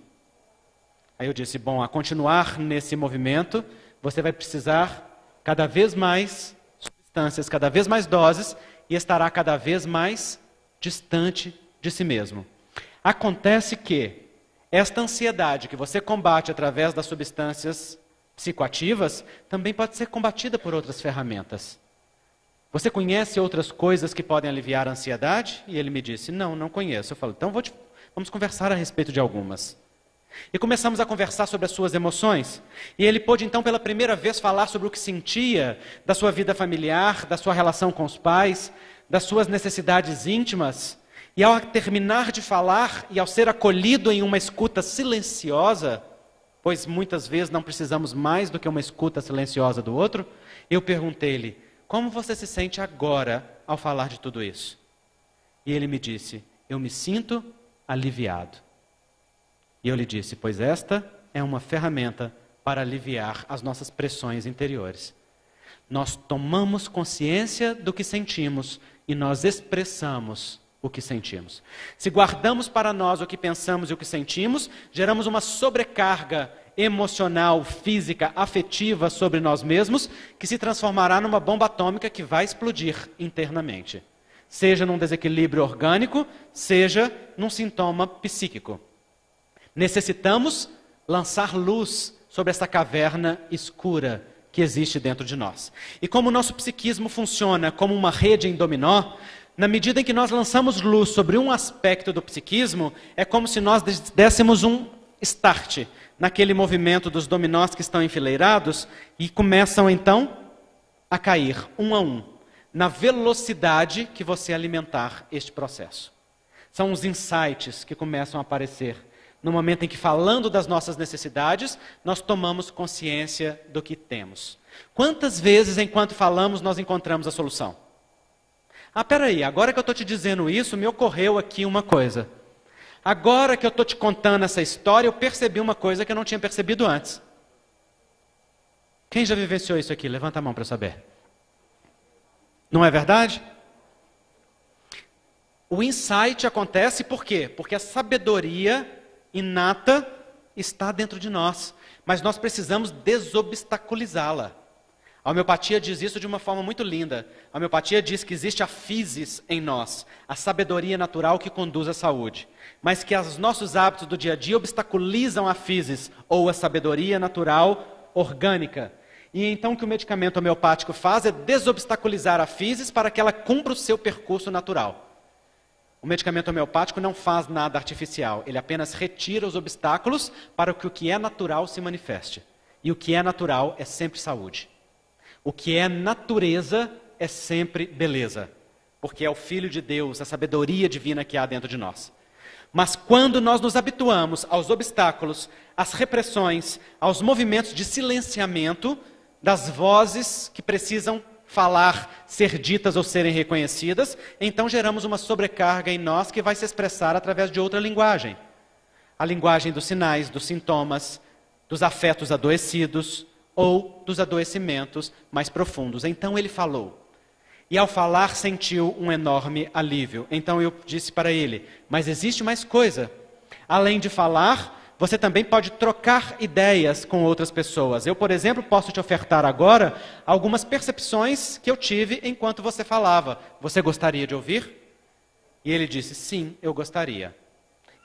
Aí eu disse, bom, a continuar nesse movimento, você vai precisar cada vez mais substâncias, cada vez mais doses, e estará cada vez mais distante de si mesmo. Acontece que esta ansiedade que você combate através das substâncias psicoativas também pode ser combatida por outras ferramentas. Você conhece outras coisas que podem aliviar a ansiedade? E ele me disse, não conheço. Eu falei, então vamos conversar a respeito de algumas. E começamos a conversar sobre as suas emoções. E ele pôde então pela primeira vez falar sobre o que sentia da sua vida familiar, da sua relação com os pais, das suas necessidades íntimas. E ao terminar de falar e ao ser acolhido em uma escuta silenciosa, pois muitas vezes não precisamos mais do que uma escuta silenciosa do outro, eu perguntei-lhe, como você se sente agora ao falar de tudo isso? E ele me disse, eu me sinto aliviado. E eu lhe disse, pois esta é uma ferramenta para aliviar as nossas pressões interiores. Nós tomamos consciência do que sentimos e nós expressamos o que sentimos. Se guardamos para nós o que pensamos e o que sentimos, geramos uma sobrecarga emocional, física, afetiva sobre nós mesmos, que se transformará numa bomba atômica que vai explodir internamente. Seja num desequilíbrio orgânico, seja num sintoma psíquico. Necessitamos lançar luz sobre essa caverna escura que existe dentro de nós. E como o nosso psiquismo funciona como uma rede em dominó, na medida em que nós lançamos luz sobre um aspecto do psiquismo, é como se nós dessemos um start naquele movimento dos dominós que estão enfileirados e começam então a cair um a um, na velocidade que você alimentar este processo. São os insights que começam a aparecer no momento em que, falando das nossas necessidades, nós tomamos consciência do que temos. Quantas vezes, enquanto falamos, nós encontramos a solução? Peraí, agora que eu estou te dizendo isso, me ocorreu aqui uma coisa. Agora que eu estou te contando essa história, eu percebi uma coisa que eu não tinha percebido antes. Quem já vivenciou isso aqui? Levanta a mão para eu saber. Não é verdade? O insight acontece por quê? Porque a sabedoria inata está dentro de nós, mas nós precisamos desobstaculizá-la. A homeopatia diz isso de uma forma muito linda. A homeopatia diz que existe a physis em nós, a sabedoria natural que conduz à saúde, mas que os nossos hábitos do dia a dia obstaculizam a physis, ou a sabedoria natural orgânica. E então o que o medicamento homeopático faz é desobstaculizar a physis para que ela cumpra o seu percurso natural. O medicamento homeopático não faz nada artificial, ele apenas retira os obstáculos para que o que é natural se manifeste. E o que é natural é sempre saúde. O que é natureza é sempre beleza, porque é o Filho de Deus, a sabedoria divina que há dentro de nós. Mas quando nós nos habituamos aos obstáculos, às repressões, aos movimentos de silenciamento das vozes que precisam falar, ser ditas ou serem reconhecidas, então geramos uma sobrecarga em nós que vai se expressar através de outra linguagem. A linguagem dos sinais, dos sintomas, dos afetos adoecidos, ou dos adoecimentos mais profundos. Então ele falou. E ao falar sentiu um enorme alívio. Então eu disse para ele, mas existe mais coisa. Além de falar, você também pode trocar ideias com outras pessoas. Eu, por exemplo, posso te ofertar agora algumas percepções que eu tive enquanto você falava. Você gostaria de ouvir? E ele disse, sim, eu gostaria.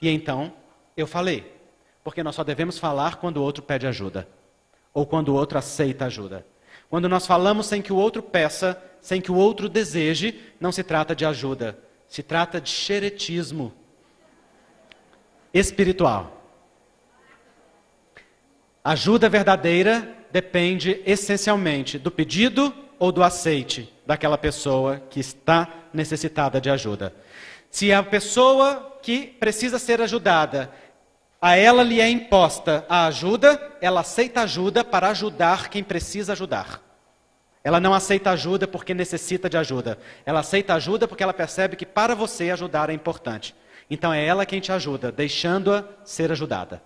E então eu falei, porque nós só devemos falar quando o outro pede ajuda. Ou quando o outro aceita ajuda. Quando nós falamos sem que o outro peça, sem que o outro deseje, não se trata de ajuda. Se trata de xeretismo espiritual. Ajuda verdadeira depende essencialmente do pedido ou do aceite daquela pessoa que está necessitada de ajuda. Se a pessoa que precisa ser ajudada, a ela lhe é imposta a ajuda, ela aceita ajuda para ajudar quem precisa ajudar. Ela não aceita ajuda porque necessita de ajuda. Ela aceita ajuda porque ela percebe que para você ajudar é importante. Então é ela quem te ajuda, deixando-a ser ajudada.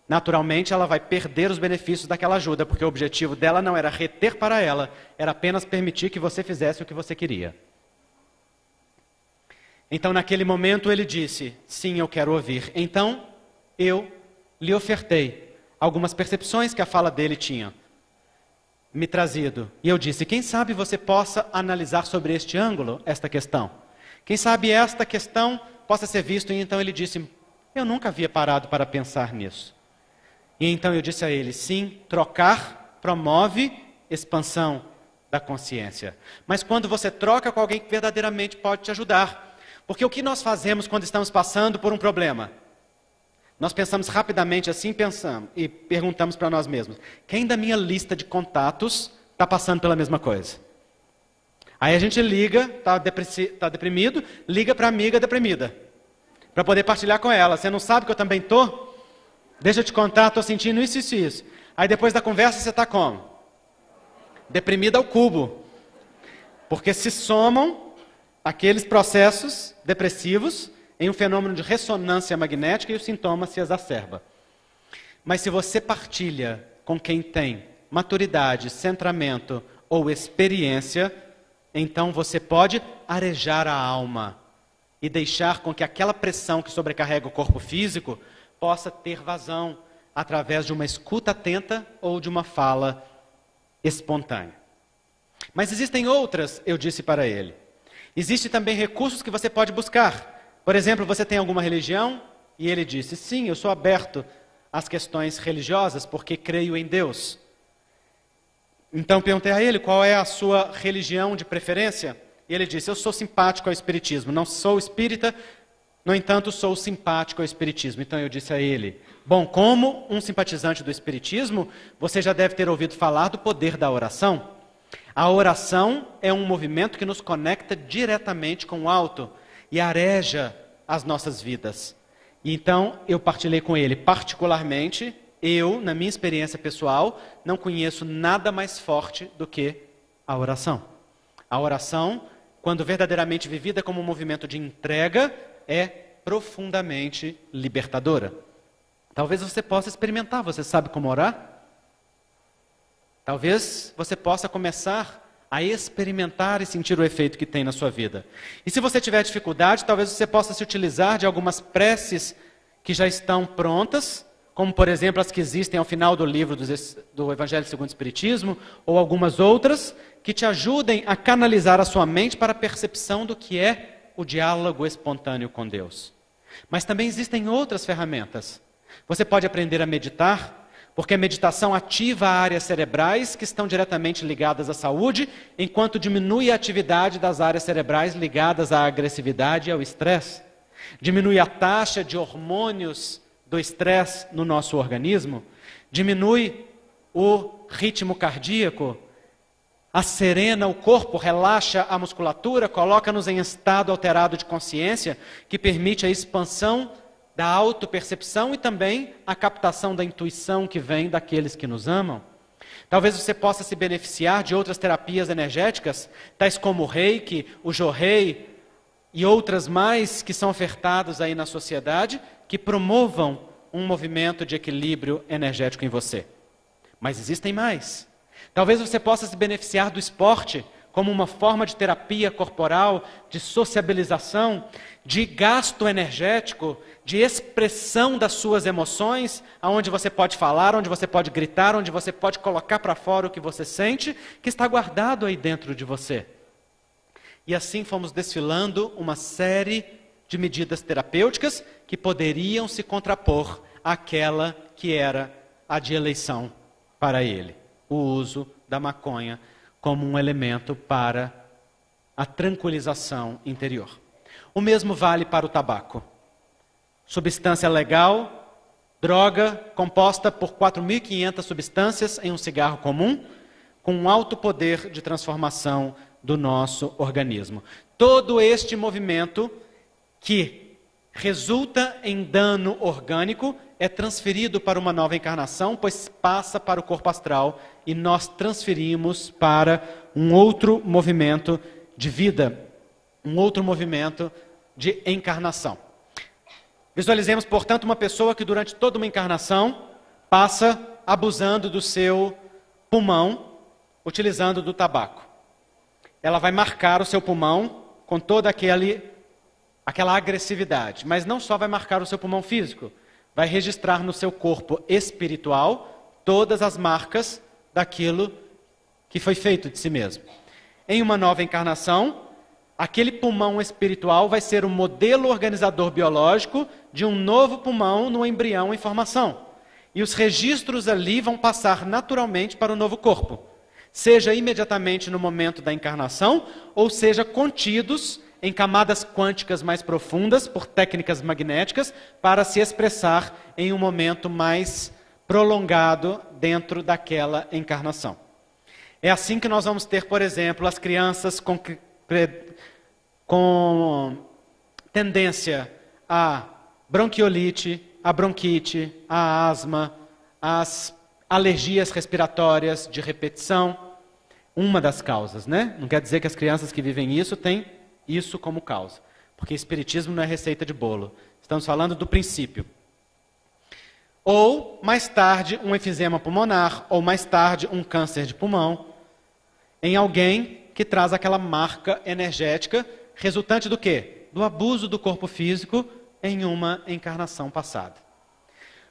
Naturalmente, ela vai perder os benefícios daquela ajuda, porque o objetivo dela não era reter para ela, era apenas permitir que você fizesse o que você queria. Então, naquele momento, ele disse, sim, eu quero ouvir. Então, eu lhe ofertei algumas percepções que a fala dele tinha me trazido. E eu disse, quem sabe você possa analisar sobre este ângulo, esta questão. Quem sabe esta questão possa ser vista. E então ele disse, eu nunca havia parado para pensar nisso. E então eu disse a ele, sim, trocar promove expansão da consciência. Mas quando você troca com alguém que verdadeiramente pode te ajudar. Porque o que nós fazemos quando estamos passando por um problema? Nós pensamos rapidamente assim, pensamos e perguntamos para nós mesmos, quem da minha lista de contatos está passando pela mesma coisa? Aí a gente liga, está deprimido, liga para a amiga deprimida, para poder partilhar com ela. Você não sabe que eu também estou? Deixa eu te contar, estou sentindo isso, isso e isso. Aí depois da conversa você está como? Deprimida ao cubo. Porque se somam aqueles processos depressivos em um fenômeno de ressonância magnética e o sintoma se exacerba. Mas se você partilha com quem tem maturidade, centramento ou experiência, então você pode arejar a alma e deixar com que aquela pressão que sobrecarrega o corpo físico possa ter vazão através de uma escuta atenta ou de uma fala espontânea. Mas existem outras, eu disse para ele. Existem também recursos que você pode buscar. Por exemplo, você tem alguma religião? E ele disse, sim, eu sou aberto às questões religiosas porque creio em Deus. Então perguntei a ele, qual é a sua religião de preferência? E ele disse, eu sou simpático ao espiritismo, não sou espírita, no entanto sou simpático ao espiritismo. Então eu disse a ele, bom, como um simpatizante do espiritismo, você já deve ter ouvido falar do poder da oração. A oração é um movimento que nos conecta diretamente com o alto e areja as nossas vidas. E então eu partilhei com ele, particularmente, eu, na minha experiência pessoal, não conheço nada mais forte do que a oração. A oração, quando verdadeiramente vivida como um movimento de entrega, é profundamente libertadora. Talvez você possa experimentar, você sabe como orar? Talvez você possa começar a experimentar e sentir o efeito que tem na sua vida. E se você tiver dificuldade, talvez você possa se utilizar de algumas preces que já estão prontas, como por exemplo as que existem ao final do livro do Evangelho segundo o Espiritismo, ou algumas outras, que te ajudem a canalizar a sua mente para a percepção do que é o diálogo espontâneo com Deus. Mas também existem outras ferramentas. Você pode aprender a meditar, porque a meditação ativa áreas cerebrais que estão diretamente ligadas à saúde, enquanto diminui a atividade das áreas cerebrais ligadas à agressividade e ao estresse. Diminui a taxa de hormônios do estresse no nosso organismo, diminui o ritmo cardíaco, acerena o corpo, relaxa a musculatura, coloca-nos em estado alterado de consciência, que permite a expansão da autopercepção e também a captação da intuição que vem daqueles que nos amam. Talvez você possa se beneficiar de outras terapias energéticas, tais como o Reiki, o Jorei e outras mais que são ofertadas aí na sociedade, que promovam um movimento de equilíbrio energético em você. Mas existem mais. Talvez você possa se beneficiar do esporte como uma forma de terapia corporal, de sociabilização, de gasto energético, de expressão das suas emoções, onde você pode falar, onde você pode gritar, onde você pode colocar para fora o que você sente, que está guardado aí dentro de você. E assim fomos desfilando uma série de medidas terapêuticas que poderiam se contrapor àquela que era a de eleição para ele, o uso da maconha como um elemento para a tranquilização interior. O mesmo vale para o tabaco. Substância legal, droga composta por 4.500 substâncias em um cigarro comum, com um alto poder de transformação do nosso organismo. Todo este movimento que resulta em dano orgânico é transferido para uma nova encarnação, pois passa para o corpo astral e nós transferimos para um outro movimento de vida, um outro movimento de encarnação. Visualizemos, portanto, uma pessoa que durante toda uma encarnação passa abusando do seu pulmão, utilizando do tabaco. Ela vai marcar o seu pulmão com toda aquela agressividade, mas não só vai marcar o seu pulmão físico, vai registrar no seu corpo espiritual todas as marcas daquilo que foi feito de si mesmo. Em uma nova encarnação, aquele pulmão espiritual vai ser o modelo organizador biológico de um novo pulmão no embrião em formação. E os registros ali vão passar naturalmente para o novo corpo, seja imediatamente no momento da encarnação, ou seja contidos em camadas quânticas mais profundas, por técnicas magnéticas, para se expressar em um momento mais prolongado dentro daquela encarnação. É assim que nós vamos ter, por exemplo, as crianças com tendência a bronquiolite, a bronquite, a asma, as alergias respiratórias de repetição. Uma das causas, né? Não quer dizer que as crianças que vivem isso têm isso como causa, porque espiritismo não é receita de bolo. Estamos falando do princípio. Ou, mais tarde, um enfisema pulmonar, ou mais tarde, um câncer de pulmão, em alguém que traz aquela marca energética, resultante do quê? Do abuso do corpo físico em uma encarnação passada.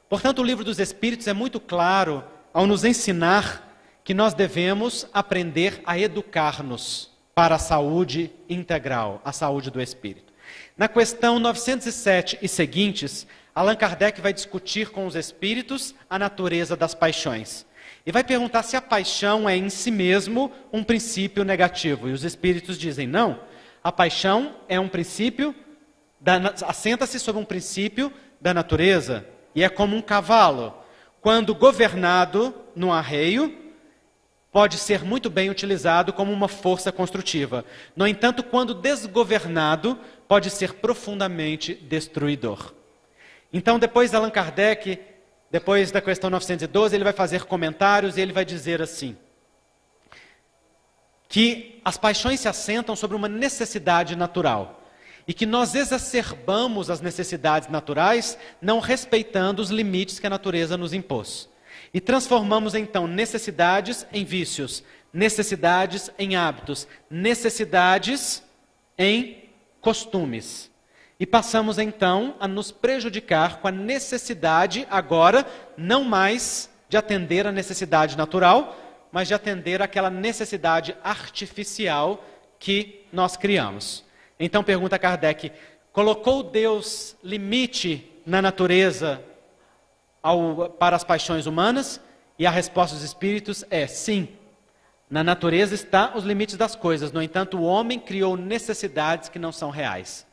Portanto, o Livro dos Espíritos é muito claro ao nos ensinar que nós devemos aprender a educar-nos para a saúde integral, a saúde do espírito. Na questão 907 e seguintes, Allan Kardec vai discutir com os espíritos a natureza das paixões. E vai perguntar se a paixão é em si mesmo um princípio negativo. E os espíritos dizem, não, a paixão é um princípio, assenta-se sobre um princípio da natureza. E é como um cavalo. Quando governado no arreio, pode ser muito bem utilizado como uma força construtiva. No entanto, quando desgovernado, pode ser profundamente destruidor. Então, depois Allan Kardec, depois da questão 912, ele vai fazer comentários e ele vai dizer assim, que as paixões se assentam sobre uma necessidade natural e que nós exacerbamos as necessidades naturais não respeitando os limites que a natureza nos impôs. E transformamos então necessidades em vícios, necessidades em hábitos, necessidades em costumes. E passamos então a nos prejudicar com a necessidade agora, não mais de atender a necessidade natural, mas de atender aquela necessidade artificial que nós criamos. Então pergunta Kardec, colocou Deus limite na natureza para as paixões humanas? E a resposta dos espíritos é sim. Na natureza estão os limites das coisas. No entanto, o homem criou necessidades que não são reais.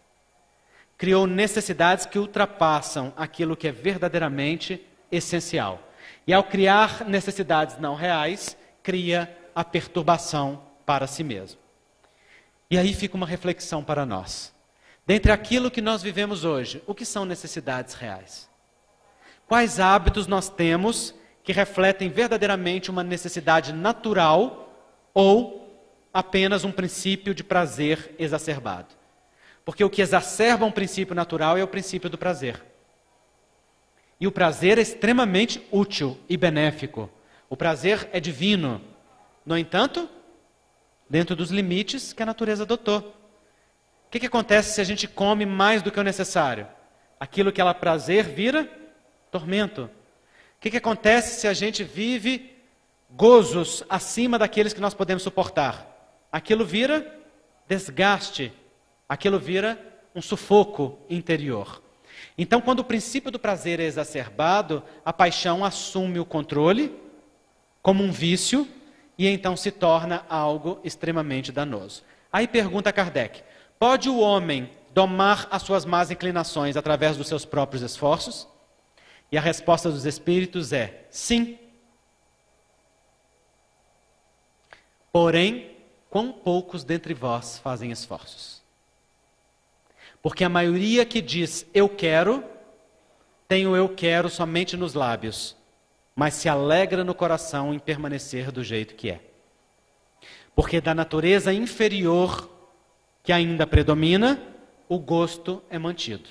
Criou necessidades que ultrapassam aquilo que é verdadeiramente essencial. E ao criar necessidades não reais, cria a perturbação para si mesmo. E aí fica uma reflexão para nós. Dentre aquilo que nós vivemos hoje, o que são necessidades reais? Quais hábitos nós temos que refletem verdadeiramente uma necessidade natural ou apenas um princípio de prazer exacerbado? Porque o que exacerba um princípio natural é o princípio do prazer. E o prazer é extremamente útil e benéfico. O prazer é divino. No entanto, dentro dos limites que a natureza adotou. O que acontece se a gente come mais do que o necessário? Aquilo que era prazer vira tormento. O que acontece se a gente vive gozos acima daqueles que nós podemos suportar? Aquilo vira desgaste. Aquilo vira um sufoco interior. Então, quando o princípio do prazer é exacerbado, a paixão assume o controle como um vício e então se torna algo extremamente danoso. Aí pergunta Kardec, pode o homem domar as suas más inclinações através dos seus próprios esforços? E a resposta dos espíritos é sim. Porém, quão poucos dentre vós fazem esforços? Porque a maioria que diz eu quero, tem o eu quero somente nos lábios, mas se alegra no coração em permanecer do jeito que é. Porque da natureza inferior que ainda predomina, o gosto é mantido.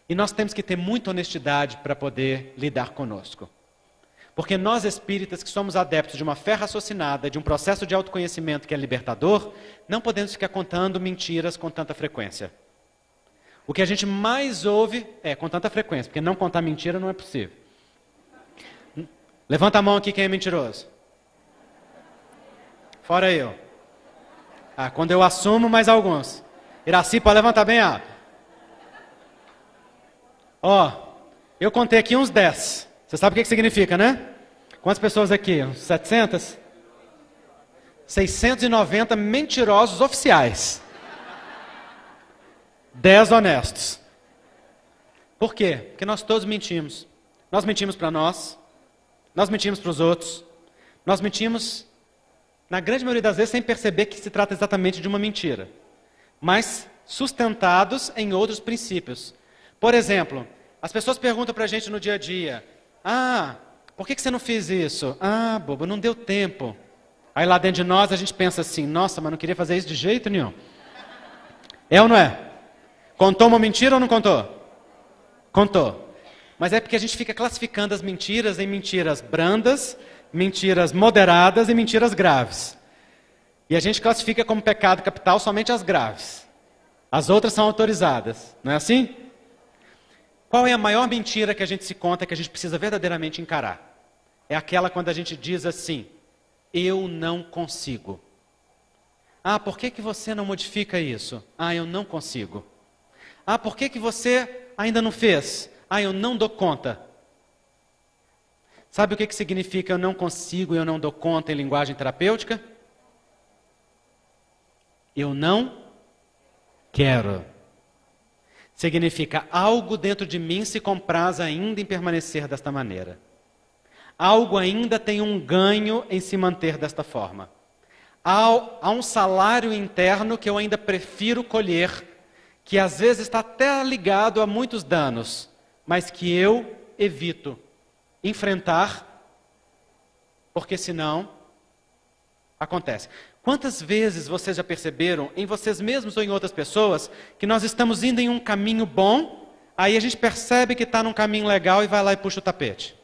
E nós temos que ter muita honestidade para poder lidar conosco. Porque nós espíritas que somos adeptos de uma fé raciocinada, de um processo de autoconhecimento que é libertador, não podemos ficar contando mentiras com tanta frequência. O que a gente mais ouve é com tanta frequência, porque não contar mentira não é possível. Levanta a mão aqui quem é mentiroso. Fora eu. Quando eu assumo, mais alguns. Iraci, pode levantar bem alto. Eu contei aqui uns 10. Você sabe o que significa, né? Quantas pessoas aqui? Uns 700? 690 mentirosos oficiais. 10 honestos. Por quê? Porque nós todos mentimos. Nós mentimos para nós mentimos para os outros, nós mentimos, na grande maioria das vezes, sem perceber que se trata exatamente de uma mentira, mas sustentados em outros princípios. Por exemplo, as pessoas perguntam para a gente no dia a dia, por que você não fez isso? Bobo, não deu tempo. Aí lá dentro de nós a gente pensa assim, nossa, mas não queria fazer isso de jeito nenhum. É ou não é? Contou uma mentira ou não contou? Contou. Mas é porque a gente fica classificando as mentiras em mentiras brandas, mentiras moderadas e mentiras graves. E a gente classifica como pecado capital somente as graves. As outras são autorizadas. Não é assim? Qual é a maior mentira que a gente se conta que a gente precisa verdadeiramente encarar? É aquela quando a gente diz assim, eu não consigo. Por que você não modifica isso? Eu não consigo. Por que você ainda não fez? Eu não dou conta. Sabe o que significa eu não consigo e eu não dou conta em linguagem terapêutica? Eu não quero. Significa algo dentro de mim se compraz ainda em permanecer desta maneira. Algo ainda tem um ganho em se manter desta forma. Há um salário interno que eu ainda prefiro colher, que às vezes está até ligado a muitos danos, mas que eu evito enfrentar, porque senão acontece. Quantas vezes vocês já perceberam, em vocês mesmos ou em outras pessoas, que nós estamos indo em um caminho bom, aí a gente percebe que está num caminho legal e vai lá e puxa o tapete.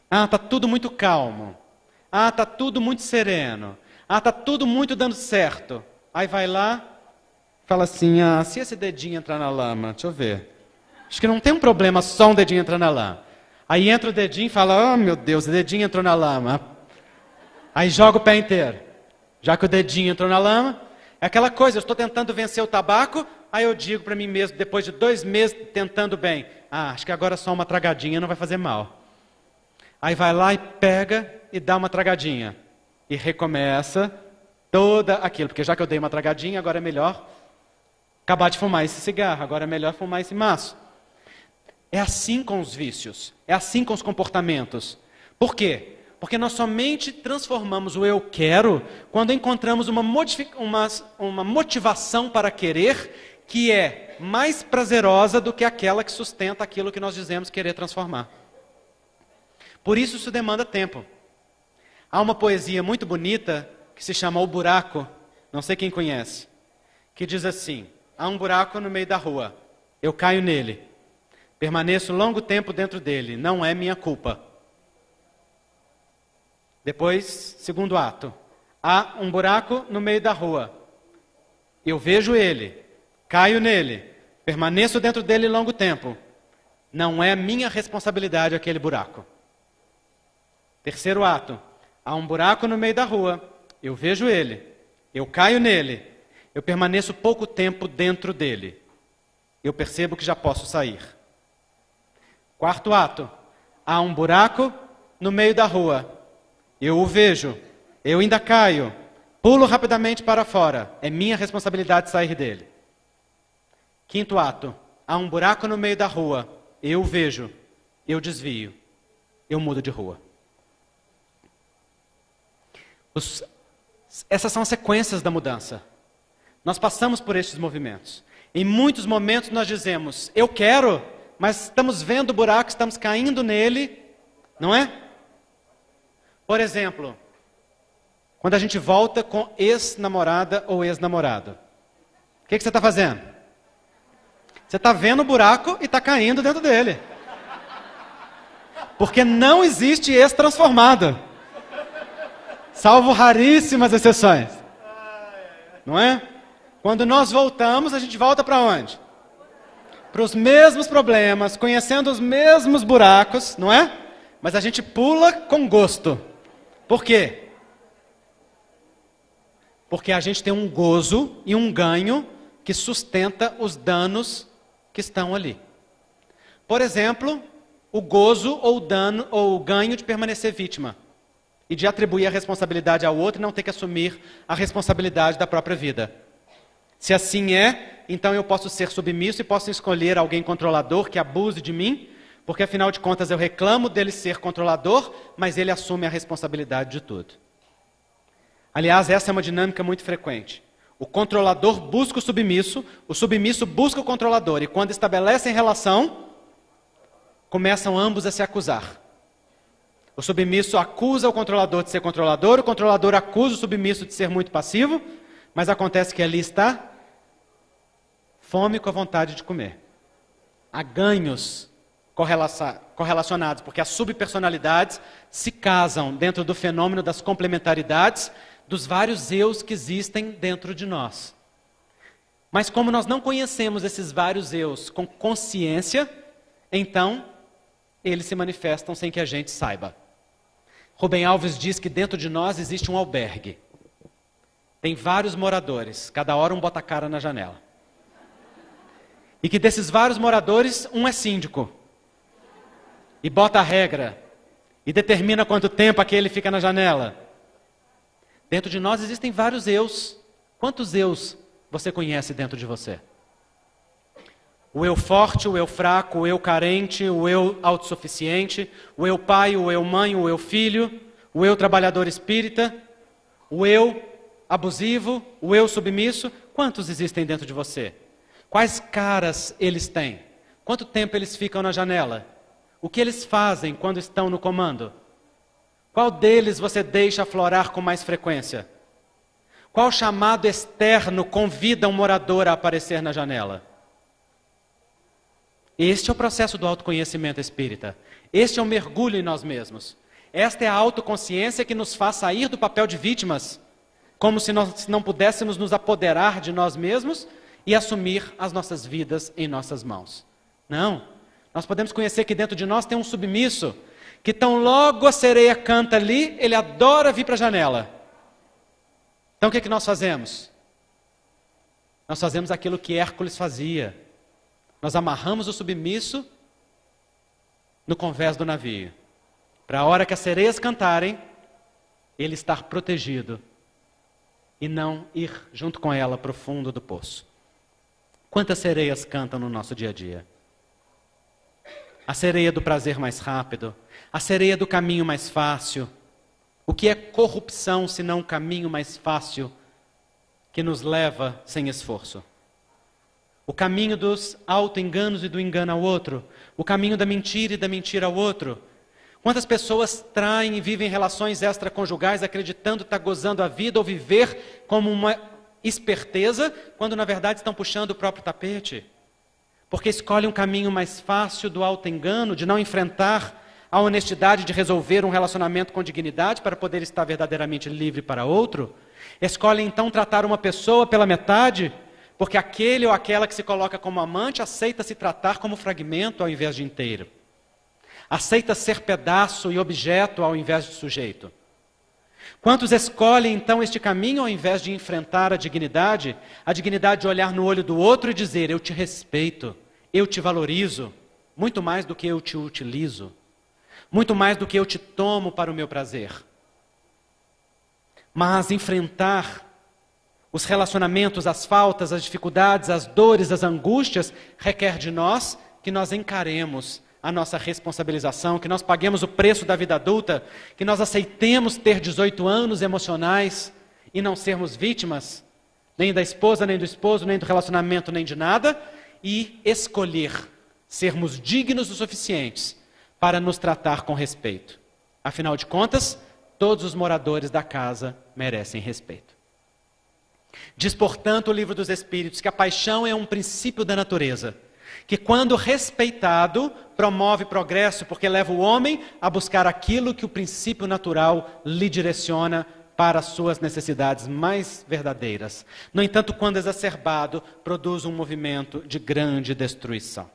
Está tudo muito calmo. Está tudo muito sereno. Está tudo muito dando certo. Aí vai lá, fala assim, se esse dedinho entrar na lama, deixa eu ver. Acho que não tem um problema só um dedinho entrar na lama. Aí entra o dedinho e fala, meu Deus, o dedinho entrou na lama. Aí joga o pé inteiro. Já que o dedinho entrou na lama, é aquela coisa, eu estou tentando vencer o tabaco, aí eu digo para mim mesmo, depois de 2 meses tentando bem, acho que agora só uma tragadinha não vai fazer mal. Aí vai lá e pega e dá uma tragadinha. E recomeça toda aquilo, porque já que eu dei uma tragadinha, agora é melhor acabar de fumar esse cigarro, agora é melhor fumar esse maço. É assim com os vícios, é assim com os comportamentos. Por quê? Porque nós somente transformamos o eu quero quando encontramos uma motivação para querer que é mais prazerosa do que aquela que sustenta aquilo que nós dizemos querer transformar. Por isso demanda tempo. Há uma poesia muito bonita que se chama O Buraco, não sei quem conhece, que diz assim, há um buraco no meio da rua, eu caio nele, permaneço longo tempo dentro dele, não é minha culpa. Depois, segundo ato, há um buraco no meio da rua, eu vejo ele, caio nele, permaneço dentro dele longo tempo, não é minha responsabilidade aquele buraco. Terceiro ato, há um buraco no meio da rua, eu vejo ele, eu caio nele, eu permaneço pouco tempo dentro dele, eu percebo que já posso sair. Quarto ato, há um buraco no meio da rua, eu o vejo, eu ainda caio, pulo rapidamente para fora, é minha responsabilidade sair dele. Quinto ato, há um buraco no meio da rua, eu o vejo, eu desvio, eu mudo de rua. Essas são as sequências da mudança. Nós passamos por estes movimentos. Em muitos momentos nós dizemos, eu quero, mas estamos vendo o buraco, estamos caindo nele, não é? Por exemplo, quando a gente volta com ex-namorada ou ex-namorado, o que você está fazendo? Você está vendo o buraco e está caindo dentro dele. Porque não existe ex-transformado. Salvo raríssimas exceções. Não é? Quando nós voltamos, a gente volta para onde? Para os mesmos problemas, conhecendo os mesmos buracos, não é? Mas a gente pula com gosto. Por quê? Porque a gente tem um gozo e um ganho que sustenta os danos que estão ali. Por exemplo, o gozo ou o dano ou o ganho de permanecer vítima e de atribuir a responsabilidade ao outro e não ter que assumir a responsabilidade da própria vida. Se assim é, então eu posso ser submisso e posso escolher alguém controlador que abuse de mim, porque afinal de contas eu reclamo dele ser controlador, mas ele assume a responsabilidade de tudo. Aliás, essa é uma dinâmica muito frequente. O controlador busca o submisso busca o controlador, e quando estabelecem relação, começam ambos a se acusar. O submisso acusa o controlador de ser controlador, o controlador acusa o submisso de ser muito passivo, mas acontece que ali está fome com a vontade de comer. Há ganhos correlacionados, porque as subpersonalidades se casam dentro do fenômeno das complementaridades dos vários eus que existem dentro de nós. Mas como nós não conhecemos esses vários eus com consciência, então eles se manifestam sem que a gente saiba. Rubem Alves diz que dentro de nós existe um albergue. Tem vários moradores, cada hora um bota a cara na janela. E que desses vários moradores, um é síndico. E bota a regra. E determina quanto tempo aquele fica na janela. Dentro de nós existem vários eus. Quantos eus você conhece dentro de você? O eu forte, o eu fraco, o eu carente, o eu autossuficiente, o eu pai, o eu mãe, o eu filho, o eu trabalhador espírita, o eu abusivo, o eu submisso. Quantos existem dentro de você? Quais caras eles têm? Quanto tempo eles ficam na janela? O que eles fazem quando estão no comando? Qual deles você deixa aflorar com mais frequência? Qual chamado externo convida um morador a aparecer na janela? Este é o processo do autoconhecimento espírita. Este é o mergulho em nós mesmos. Esta é a autoconsciência que nos faz sair do papel de vítimas, como se nós não pudéssemos nos apoderar de nós mesmos e assumir as nossas vidas em nossas mãos. Não. Nós podemos conhecer que dentro de nós tem um submisso, que tão logo a sereia canta ali, ele adora vir para a janela. Então o que nós fazemos? Nós fazemos aquilo que Hércules fazia. Nós amarramos o submisso no convés do navio. Para a hora que as sereias cantarem, ele estar protegido e não ir junto com ela para o fundo do poço. Quantas sereias cantam no nosso dia a dia? A sereia do prazer mais rápido, a sereia do caminho mais fácil. O que é corrupção se não um caminho mais fácil que nos leva sem esforço? O caminho dos auto-enganos e do engano ao outro. O caminho da mentira e da mentira ao outro. Quantas pessoas traem e vivem relações extraconjugais acreditando estar gozando a vida ou viver como uma esperteza, quando na verdade estão puxando o próprio tapete? Porque escolhem um caminho mais fácil do auto-engano, de não enfrentar a honestidade de resolver um relacionamento com dignidade para poder estar verdadeiramente livre para outro. Escolhem então tratar uma pessoa pela metade, porque aquele ou aquela que se coloca como amante aceita se tratar como fragmento ao invés de inteiro. Aceita ser pedaço e objeto ao invés de sujeito. Quantos escolhem então este caminho ao invés de enfrentar a dignidade de olhar no olho do outro e dizer: eu te respeito, eu te valorizo, muito mais do que eu te utilizo, muito mais do que eu te tomo para o meu prazer. Mas enfrentar os relacionamentos, as faltas, as dificuldades, as dores, as angústias, requer de nós que nós encaremos a nossa responsabilização, que nós paguemos o preço da vida adulta, que nós aceitemos ter 18 anos emocionais e não sermos vítimas, nem da esposa, nem do esposo, nem do relacionamento, nem de nada, e escolher sermos dignos o suficientes para nos tratar com respeito. Afinal de contas, todos os moradores da casa merecem respeito. Diz, portanto, o Livro dos Espíritos que a paixão é um princípio da natureza, que quando respeitado, promove progresso, porque leva o homem a buscar aquilo que o princípio natural lhe direciona para as suas necessidades mais verdadeiras. No entanto, quando exacerbado, produz um movimento de grande destruição.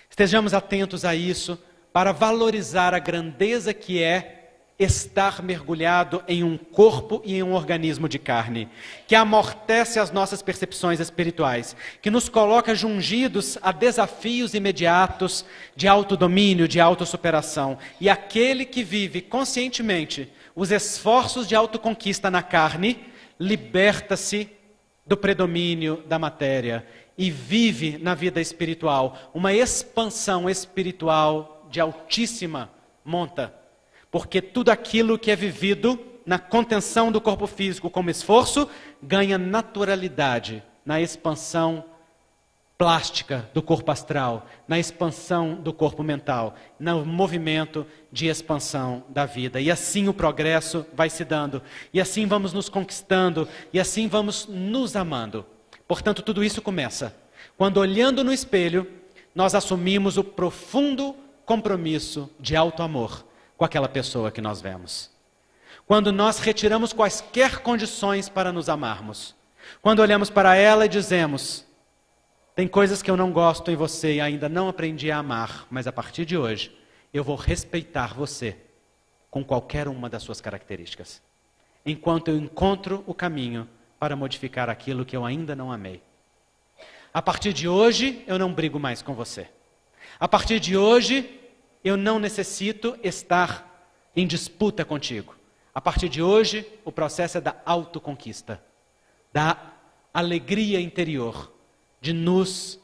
Estejamos atentos a isso para valorizar a grandeza que é estar mergulhado em um corpo e em um organismo de carne, que amortece as nossas percepções espirituais, que nos coloca jungidos a desafios imediatos de autodomínio, de autossuperação. E aquele que vive conscientemente os esforços de autoconquista na carne, liberta-se do predomínio da matéria e vive na vida espiritual uma expansão espiritual de altíssima monta. Porque tudo aquilo que é vivido na contenção do corpo físico como esforço, ganha naturalidade na expansão plástica do corpo astral, na expansão do corpo mental, no movimento de expansão da vida. E assim o progresso vai se dando, e assim vamos nos conquistando, e assim vamos nos amando. Portanto, tudo isso começa quando, olhando no espelho, nós assumimos o profundo compromisso de auto-amor com aquela pessoa que nós vemos. Quando nós retiramos quaisquer condições para nos amarmos. Quando olhamos para ela e dizemos: tem coisas que eu não gosto em você e ainda não aprendi a amar, mas a partir de hoje eu vou respeitar você com qualquer uma das suas características, enquanto eu encontro o caminho para modificar aquilo que eu ainda não amei. A partir de hoje eu não brigo mais com você. A partir de hoje eu não necessito estar em disputa contigo. A partir de hoje, o processo é da autoconquista, da alegria interior, de nos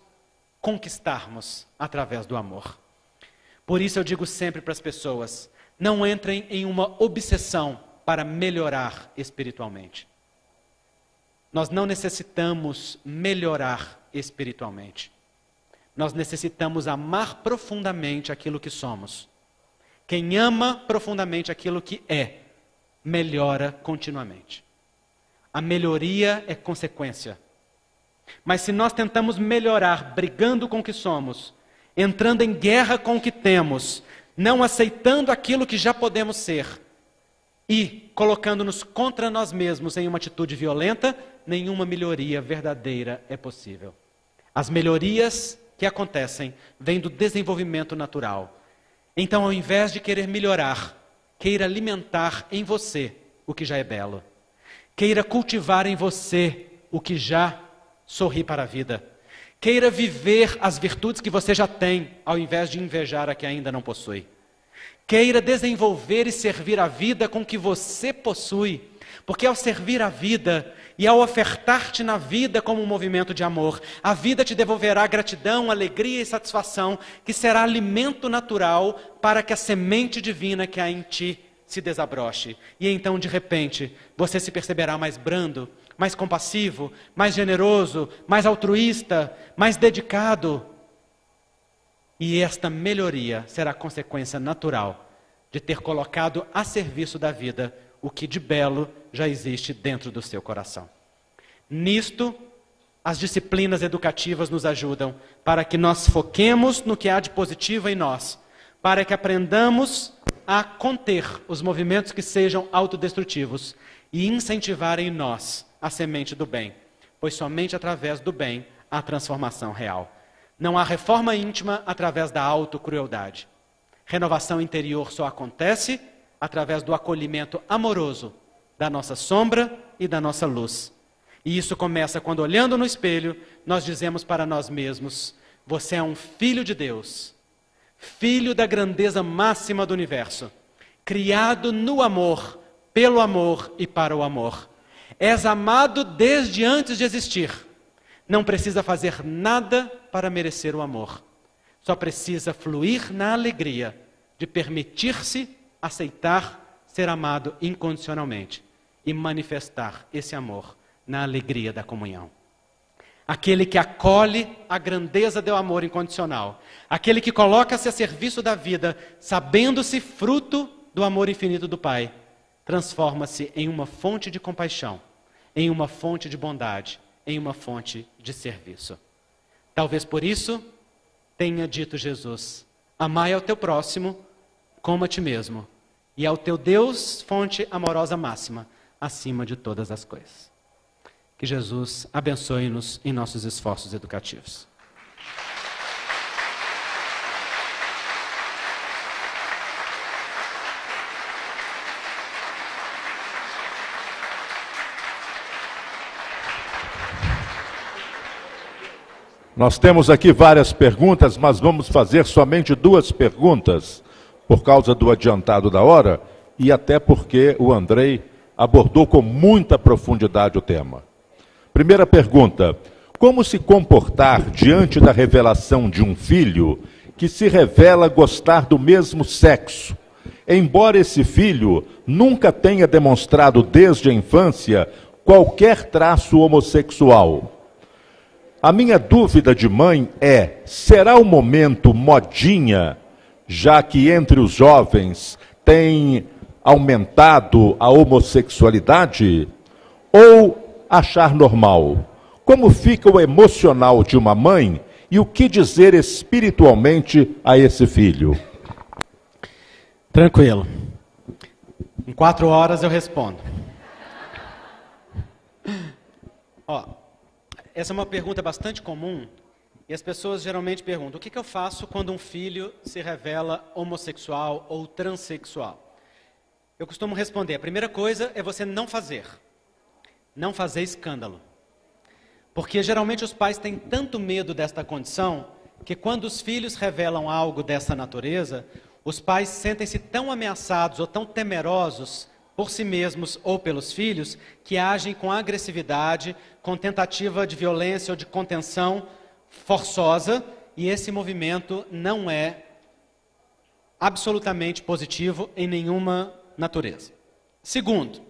conquistarmos através do amor. Por isso eu digo sempre para as pessoas, não entrem em uma obsessão para melhorar espiritualmente. Nós não necessitamos melhorar espiritualmente. Nós necessitamos amar profundamente aquilo que somos. Quem ama profundamente aquilo que é, melhora continuamente. A melhoria é consequência. Mas se nós tentamos melhorar brigando com o que somos, entrando em guerra com o que temos, não aceitando aquilo que já podemos ser e colocando-nos contra nós mesmos em uma atitude violenta, nenhuma melhoria verdadeira é possível. As melhorias que acontecem vêm do desenvolvimento natural. Então, ao invés de querer melhorar, queira alimentar em você o que já é belo. Queira cultivar em você o que já sorri para a vida. Queira viver as virtudes que você já tem, ao invés de invejar a que ainda não possui. Queira desenvolver e servir a vida com o que você possui, porque ao servir a vida e ao ofertar-te na vida como um movimento de amor, a vida te devolverá gratidão, alegria e satisfação, que será alimento natural para que a semente divina que há em ti se desabroche. E então, de repente, você se perceberá mais brando, mais compassivo, mais generoso, mais altruísta, mais dedicado. E esta melhoria será consequência natural de ter colocado a serviço da vida o que de belo já existe dentro do seu coração. Nisto, as disciplinas educativas nos ajudam para que nós foquemos no que há de positivo em nós, para que aprendamos a conter os movimentos que sejam autodestrutivos e incentivar em nós a semente do bem, pois somente através do bem há transformação real. Não há reforma íntima através da autocrueldade. Renovação interior só acontece através do acolhimento amoroso da nossa sombra e da nossa luz. E isso começa quando, olhando no espelho, nós dizemos para nós mesmos: você é um filho de Deus, filho da grandeza máxima do universo, criado no amor, pelo amor e para o amor. És amado desde antes de existir. Não precisa fazer nada para merecer o amor. Só precisa fluir na alegria de permitir-se aceitar ser amado incondicionalmente e manifestar esse amor na alegria da comunhão. Aquele que acolhe a grandeza do amor incondicional. Aquele que coloca-se a serviço da vida, sabendo-se fruto do amor infinito do Pai, transforma-se em uma fonte de compaixão, em uma fonte de bondade, em uma fonte de serviço. Talvez por isso tenha dito Jesus: amai ao teu próximo como a ti mesmo, e ao teu Deus, fonte amorosa máxima, acima de todas as coisas. Que Jesus abençoe-nos em nossos esforços educativos. Nós temos aqui várias perguntas, mas vamos fazer somente 2 perguntas, por causa do adiantado da hora, e até porque o Andrei abordou com muita profundidade o tema. Primeira pergunta: como se comportar diante da revelação de um filho que se revela gostar do mesmo sexo, embora esse filho nunca tenha demonstrado desde a infância qualquer traço homossexual? A minha dúvida de mãe é: será o momento modinha, já que entre os jovens tem aumentado a homossexualidade? Ou achar normal? Como fica o emocional de uma mãe e o que dizer espiritualmente a esse filho? Tranquilo. Em 4 horas eu respondo. Essa é uma pergunta bastante comum e as pessoas geralmente perguntam: o que eu faço quando um filho se revela homossexual ou transexual? Eu costumo responder: a primeira coisa é você não fazer escândalo. Porque geralmente os pais têm tanto medo desta condição que quando os filhos revelam algo dessa natureza, os pais sentem-se tão ameaçados ou tão temerosos por si mesmos ou pelos filhos, que agem com agressividade, com tentativa de violência ou de contenção forçosa, e esse movimento não é absolutamente positivo em nenhuma natureza. Segundo,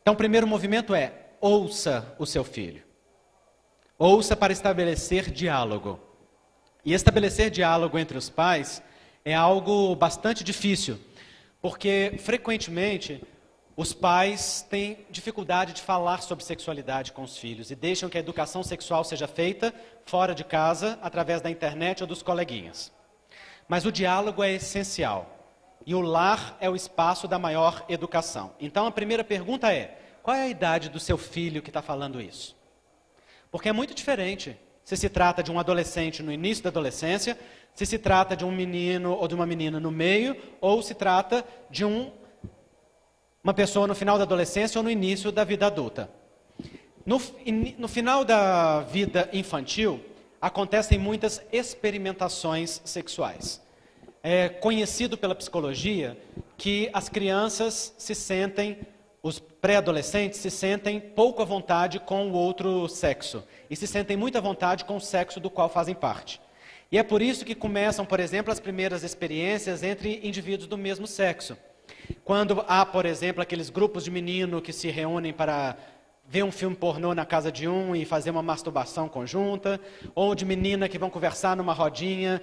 então o primeiro movimento é: ouça o seu filho. Ouça para estabelecer diálogo. E estabelecer diálogo entre os pais é algo bastante difícil, porque frequentemente os pais têm dificuldade de falar sobre sexualidade com os filhos e deixam que a educação sexual seja feita fora de casa, através da internet ou dos coleguinhas. Mas o diálogo é essencial e o lar é o espaço da maior educação. Então a primeira pergunta é: qual é a idade do seu filho que está falando isso? Porque é muito diferente se se trata de um adolescente no início da adolescência, se se trata de um menino ou de uma menina no meio, ou se trata de uma pessoa no final da adolescência ou no início da vida adulta. No final da vida infantil, acontecem muitas experimentações sexuais. É conhecido pela psicologia que as crianças se sentem, os pré-adolescentes se sentem pouco à vontade com o outro sexo e se sentem muito à vontade com o sexo do qual fazem parte. E é por isso que começam, por exemplo, as primeiras experiências entre indivíduos do mesmo sexo. Quando há, por exemplo, aqueles grupos de menino que se reúnem para ver um filme pornô na casa de um e fazer uma masturbação conjunta, ou de menina que vão conversar numa rodinha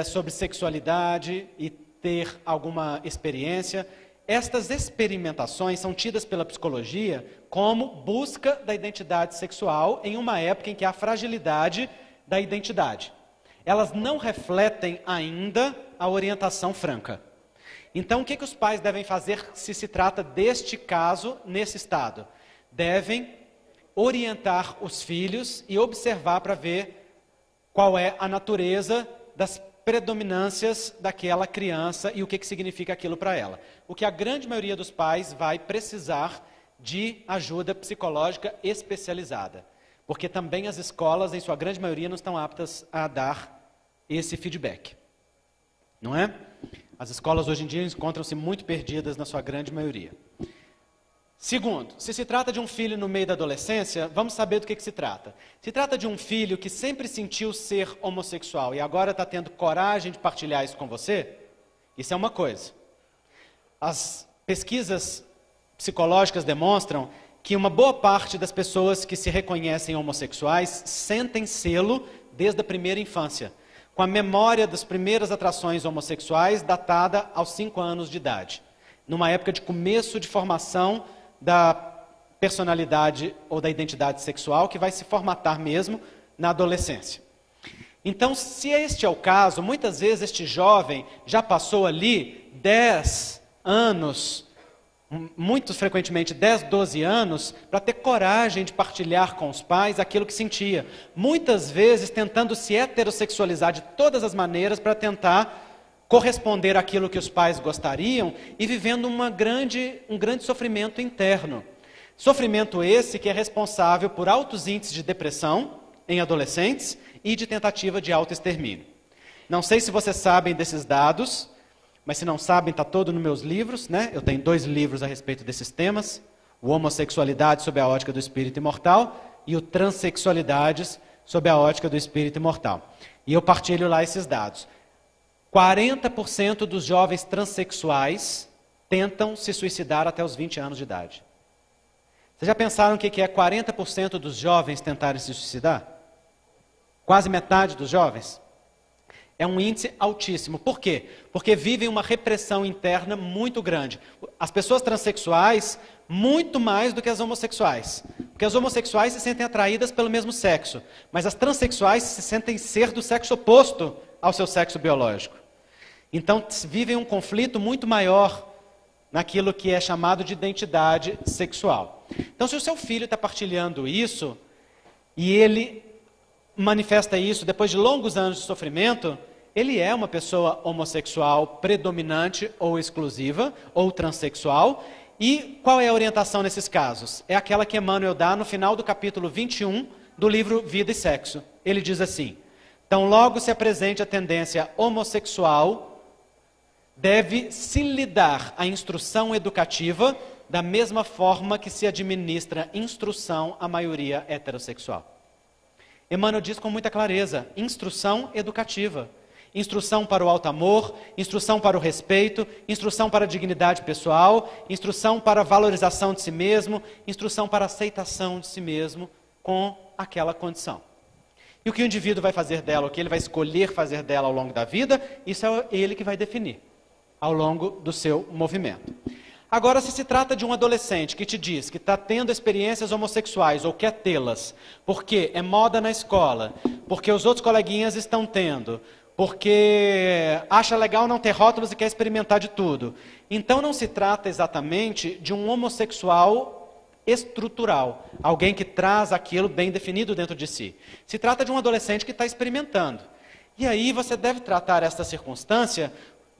sobre sexualidade e ter alguma experiência. Estas experimentações são tidas pela psicologia como busca da identidade sexual em uma época em que há fragilidade da identidade. Elas não refletem ainda a orientação franca. Então, o que os pais devem fazer se trata deste caso, nesse estado? Devem orientar os filhos e observar para ver qual é a natureza das predominâncias daquela criança e o que significa aquilo para ela. O que a grande maioria dos pais vai precisar de ajuda psicológica especializada. Porque também as escolas, em sua grande maioria, não estão aptas a dar esse feedback. Não é? As escolas hoje em dia encontram-se muito perdidas na sua grande maioria. Segundo, se trata de um filho no meio da adolescência, vamos saber do que se trata. Se trata de um filho que sempre sentiu ser homossexual e agora está tendo coragem de partilhar isso com você, isso é uma coisa. As pesquisas psicológicas demonstram que uma boa parte das pessoas que se reconhecem homossexuais sentem sê-lo desde a primeira infância, com a memória das primeiras atrações homossexuais datada aos 5 anos de idade, numa época de começo de formação da personalidade ou da identidade sexual que vai se formatar mesmo na adolescência. Então, se este é o caso, muitas vezes este jovem já passou ali 10 anos, muito frequentemente 10, 12 anos, para ter coragem de partilhar com os pais aquilo que sentia. Muitas vezes tentando se heterossexualizar de todas as maneiras para tentar corresponder àquilo que os pais gostariam e vivendo um grande sofrimento interno. Sofrimento esse que é responsável por altos índices de depressão em adolescentes e de tentativa de autoextermínio. Não sei se vocês sabem desses dados, mas se não sabem, está todo nos meus livros, né? Eu tenho 2 livros a respeito desses temas, o Homossexualidade sob a ótica do espírito imortal e o Transsexualidades sob a ótica do espírito imortal. E eu partilho lá esses dados. 40% dos jovens transexuais tentam se suicidar até os 20 anos de idade. Vocês já pensaram o que é 40% dos jovens tentarem se suicidar? Quase metade dos jovens? É um índice altíssimo. Por quê? Porque vivem uma repressão interna muito grande. As pessoas transexuais, muito mais do que as homossexuais. Porque as homossexuais se sentem atraídas pelo mesmo sexo, mas as transexuais se sentem ser do sexo oposto ao seu sexo biológico. Então, vivem um conflito muito maior naquilo que é chamado de identidade sexual. Então, se o seu filho está partilhando isso, e ele manifesta isso depois de longos anos de sofrimento, ele é uma pessoa homossexual predominante ou exclusiva, ou transexual. E qual é a orientação nesses casos? É aquela que Emmanuel dá no final do capítulo 21 do livro Vida e Sexo. Ele diz assim: tão logo se apresente a tendência homossexual, deve-se lhe dar a instrução educativa da mesma forma que se administra instrução à maioria heterossexual. Emmanuel diz com muita clareza: instrução educativa. Instrução para o alto amor, instrução para o respeito, instrução para a dignidade pessoal, instrução para a valorização de si mesmo, instrução para a aceitação de si mesmo com aquela condição. E o que o indivíduo vai fazer dela, o que ele vai escolher fazer dela ao longo da vida, isso é ele que vai definir ao longo do seu movimento. Agora, se trata de um adolescente que te diz que está tendo experiências homossexuais ou quer tê-las, porque é moda na escola, porque os outros coleguinhas estão tendo, porque acha legal não ter rótulos e quer experimentar de tudo. Então não se trata exatamente de um homossexual estrutural, alguém que traz aquilo bem definido dentro de si. Se trata de um adolescente que está experimentando. E aí você deve tratar esta circunstância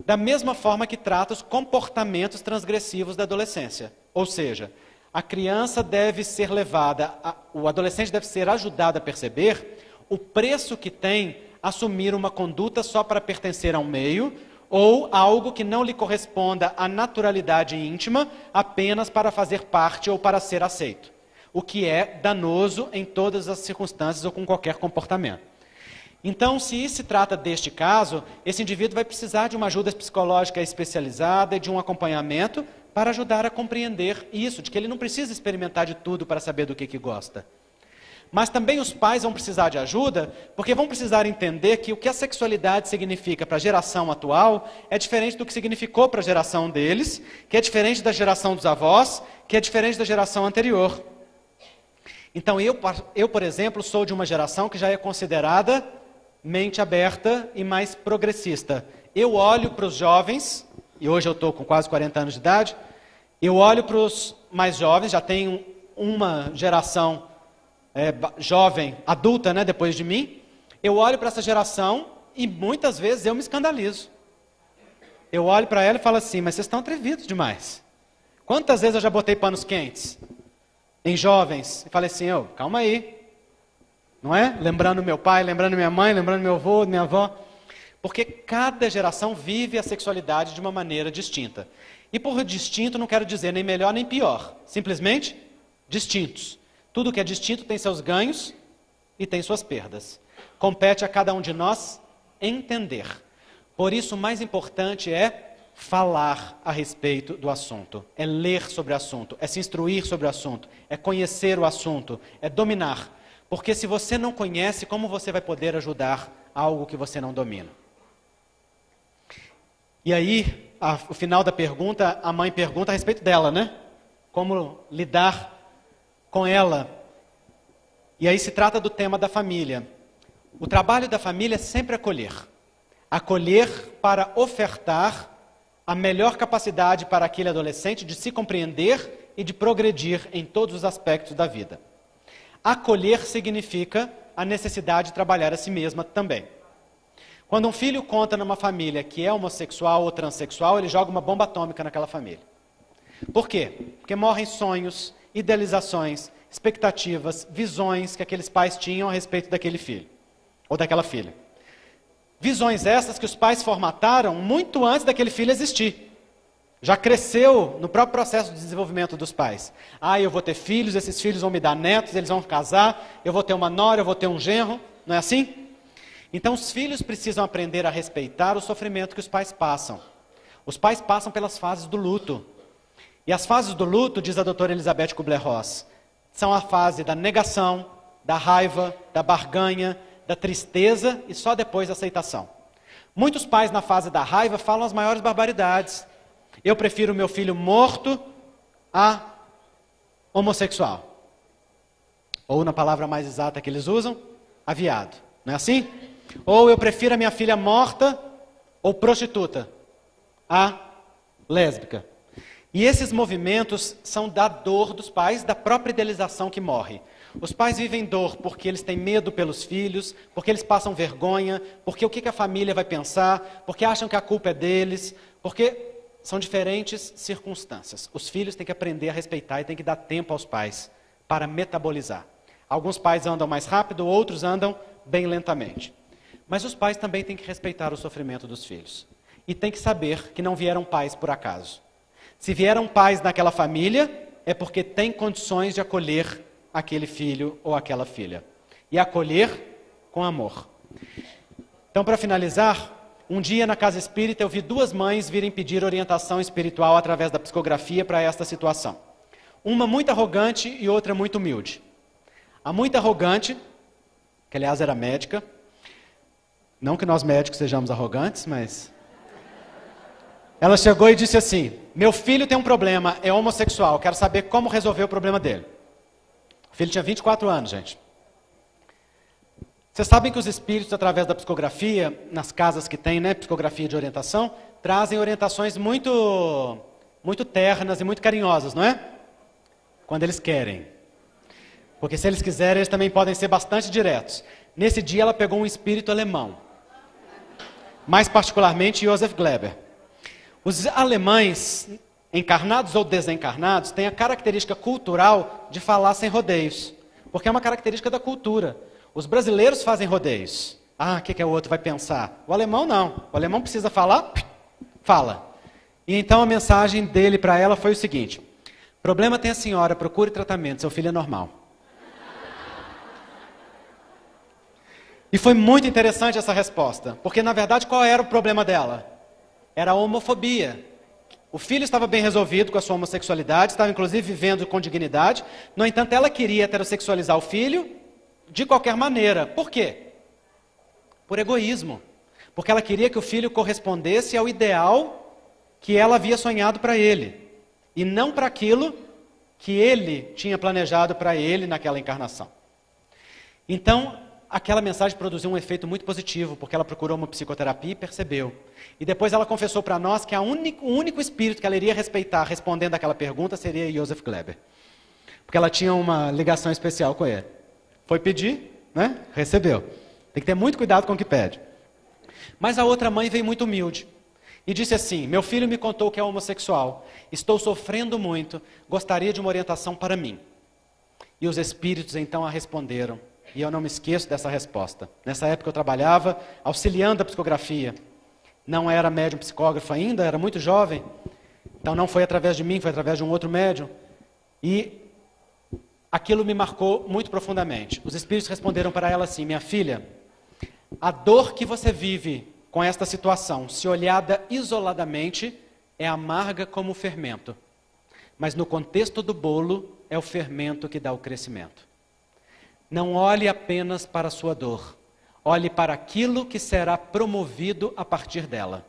da mesma forma que trata os comportamentos transgressivos da adolescência. Ou seja, a criança deve ser levada, o adolescente deve ser ajudado a perceber o preço que tem assumir uma conduta só para pertencer a um meio, ou algo que não lhe corresponda à naturalidade íntima, apenas para fazer parte ou para ser aceito. O que é danoso em todas as circunstâncias ou com qualquer comportamento. Então, se se trata deste caso, esse indivíduo vai precisar de uma ajuda psicológica especializada e de um acompanhamento para ajudar a compreender isso, de que ele não precisa experimentar de tudo para saber do que gosta. Mas também os pais vão precisar de ajuda, porque vão precisar entender que o que a sexualidade significa para a geração atual é diferente do que significou para a geração deles, que é diferente da geração dos avós, que é diferente da geração anterior. Então, eu, por exemplo, sou de uma geração que já é considerada mente aberta e mais progressista. Eu olho para os jovens, e hoje eu estou com quase 40 anos de idade, eu olho para os mais jovens, já tenho uma geração jovem, adulta, né, depois de mim, eu olho para essa geração e muitas vezes eu me escandalizo. Eu olho para ela e falo assim, mas vocês estão atrevidos demais. Quantas vezes eu já botei panos quentes em jovens e falei assim, calma aí. Não é? Lembrando meu pai, lembrando minha mãe, lembrando meu avô, minha avó. Porque cada geração vive a sexualidade de uma maneira distinta. E por distinto não quero dizer nem melhor nem pior. Simplesmente distintos. Tudo que é distinto tem seus ganhos e tem suas perdas. Compete a cada um de nós entender. Por isso o mais importante é falar a respeito do assunto, é ler sobre o assunto, é se instruir sobre o assunto, é conhecer o assunto, é dominar. Porque se você não conhece, como você vai poder ajudar algo que você não domina? E aí, o final da pergunta, a mãe pergunta a respeito dela, né? Como lidar com ela. E aí se trata do tema da família. O trabalho da família é sempre acolher. Acolher para ofertar a melhor capacidade para aquele adolescente de se compreender e de progredir em todos os aspectos da vida. Acolher significa a necessidade de trabalhar a si mesma também. Quando um filho conta numa família que é homossexual ou transexual, ele joga uma bomba atômica naquela família. Por quê? Porque morrem sonhos, idealizações, expectativas, visões que aqueles pais tinham a respeito daquele filho ou daquela filha. Visões essas que os pais formataram muito antes daquele filho existir. Já cresceu no próprio processo de desenvolvimento dos pais. Eu vou ter filhos, esses filhos vão me dar netos, eles vão casar, eu vou ter uma nora, eu vou ter um genro, não é assim? Então os filhos precisam aprender a respeitar o sofrimento que os pais passam. Os pais passam pelas fases do luto. E as fases do luto, diz a doutora Elizabeth Kubler-Ross, são a fase da negação, da raiva, da barganha, da tristeza e só depois da aceitação. Muitos pais na fase da raiva falam as maiores barbaridades. Eu prefiro meu filho morto a homossexual. Ou na palavra mais exata que eles usam, a viado. Não é assim? Ou eu prefiro a minha filha morta ou prostituta a lésbica. E esses movimentos são da dor dos pais, da própria idealização que morre. Os pais vivem dor porque eles têm medo pelos filhos, porque eles passam vergonha, porque o que a família vai pensar, porque acham que a culpa é deles, porque são diferentes circunstâncias. Os filhos têm que aprender a respeitar e têm que dar tempo aos pais para metabolizar. Alguns pais andam mais rápido, outros andam bem lentamente. Mas os pais também têm que respeitar o sofrimento dos filhos. E têm que saber que não vieram pais por acaso. Se vieram pais naquela família, é porque têm condições de acolher aquele filho ou aquela filha. E acolher com amor. Então, para finalizar, um dia na casa espírita eu vi duas mães virem pedir orientação espiritual através da psicografia para esta situação. Uma muito arrogante e outra muito humilde. A muito arrogante, que aliás era médica, não que nós médicos sejamos arrogantes, mas... Ela chegou e disse assim, meu filho tem um problema, é homossexual, quero saber como resolver o problema dele. O filho tinha 24 anos, gente. Vocês sabem que os espíritos, através da psicografia, nas casas que tem, né, psicografia de orientação, trazem orientações muito ternas e muito carinhosas, não é? Quando eles querem. Porque se eles quiserem, eles também podem ser bastante diretos. Nesse dia ela pegou um espírito alemão. Mais particularmente Joseph Gleber. Os alemães, encarnados ou desencarnados, têm a característica cultural de falar sem rodeios. Porque é uma característica da cultura. Os brasileiros fazem rodeios. O que o outro vai pensar? O alemão não. O alemão precisa falar, fala. E então a mensagem dele para ela foi o seguinte: problema tem a senhora, procure tratamento, seu filho é normal. E foi muito interessante essa resposta. Porque na verdade qual era o problema dela? Era a homofobia. O filho estava bem resolvido com a sua homossexualidade, estava inclusive vivendo com dignidade. No entanto, ela queria heterossexualizar o filho de qualquer maneira. Por quê? Por egoísmo. Porque ela queria que o filho correspondesse ao ideal que ela havia sonhado para ele. E não para aquilo que ele tinha planejado para ele naquela encarnação. Então, aquela mensagem produziu um efeito muito positivo, porque ela procurou uma psicoterapia e percebeu. E depois ela confessou para nós que o único espírito que ela iria respeitar respondendo aquela pergunta seria Joseph Gleber. Porque ela tinha uma ligação especial com ele. Foi pedir, né? Recebeu. Tem que ter muito cuidado com o que pede. Mas a outra mãe veio muito humilde. E disse assim, meu filho me contou que é homossexual. Estou sofrendo muito. Gostaria de uma orientação para mim. E os espíritos então a responderam. E eu não me esqueço dessa resposta. Nessa época eu trabalhava auxiliando a psicografia. Não era médium psicógrafo ainda, era muito jovem. Então não foi através de mim, foi através de um outro médium. E aquilo me marcou muito profundamente. Os espíritos responderam para ela assim, minha filha, a dor que você vive com esta situação, se olhada isoladamente, é amarga como o fermento, mas no contexto do bolo é o fermento que dá o crescimento. Não olhe apenas para a sua dor, olhe para aquilo que será promovido a partir dela.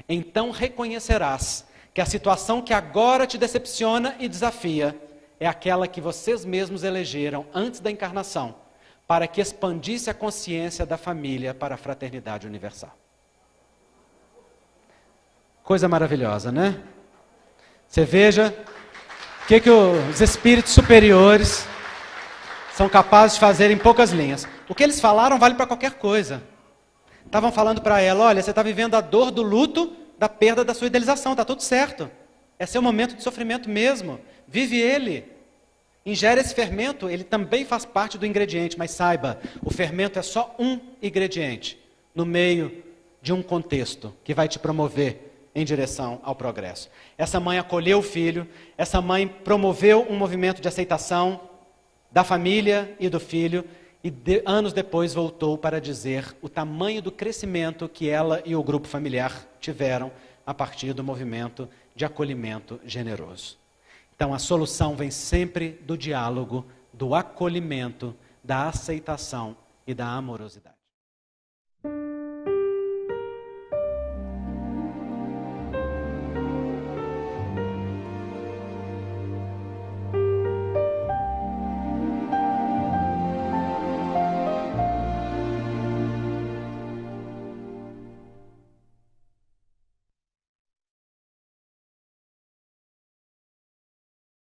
Então reconhecerás que a situação que agora te decepciona e desafia é aquela que vocês mesmos elegeram antes da encarnação, para que expandisse a consciência da família para a fraternidade universal. Coisa maravilhosa, né? Você veja o que os espíritos superiores são capazes de fazer em poucas linhas. O que eles falaram vale para qualquer coisa. Estavam falando para ela, olha, você está vivendo a dor do luto da perda da sua idealização, está tudo certo. É seu momento de sofrimento mesmo. Vive ele. Ingere esse fermento, ele também faz parte do ingrediente, mas saiba, o fermento é só um ingrediente no meio de um contexto que vai te promover em direção ao progresso. Essa mãe acolheu o filho, essa mãe promoveu um movimento de aceitação da família e do filho, e anos depois voltou para dizer o tamanho do crescimento que ela e o grupo familiar tiveram a partir do movimento de acolhimento generoso. Então a solução vem sempre do diálogo, do acolhimento, da aceitação e da amorosidade.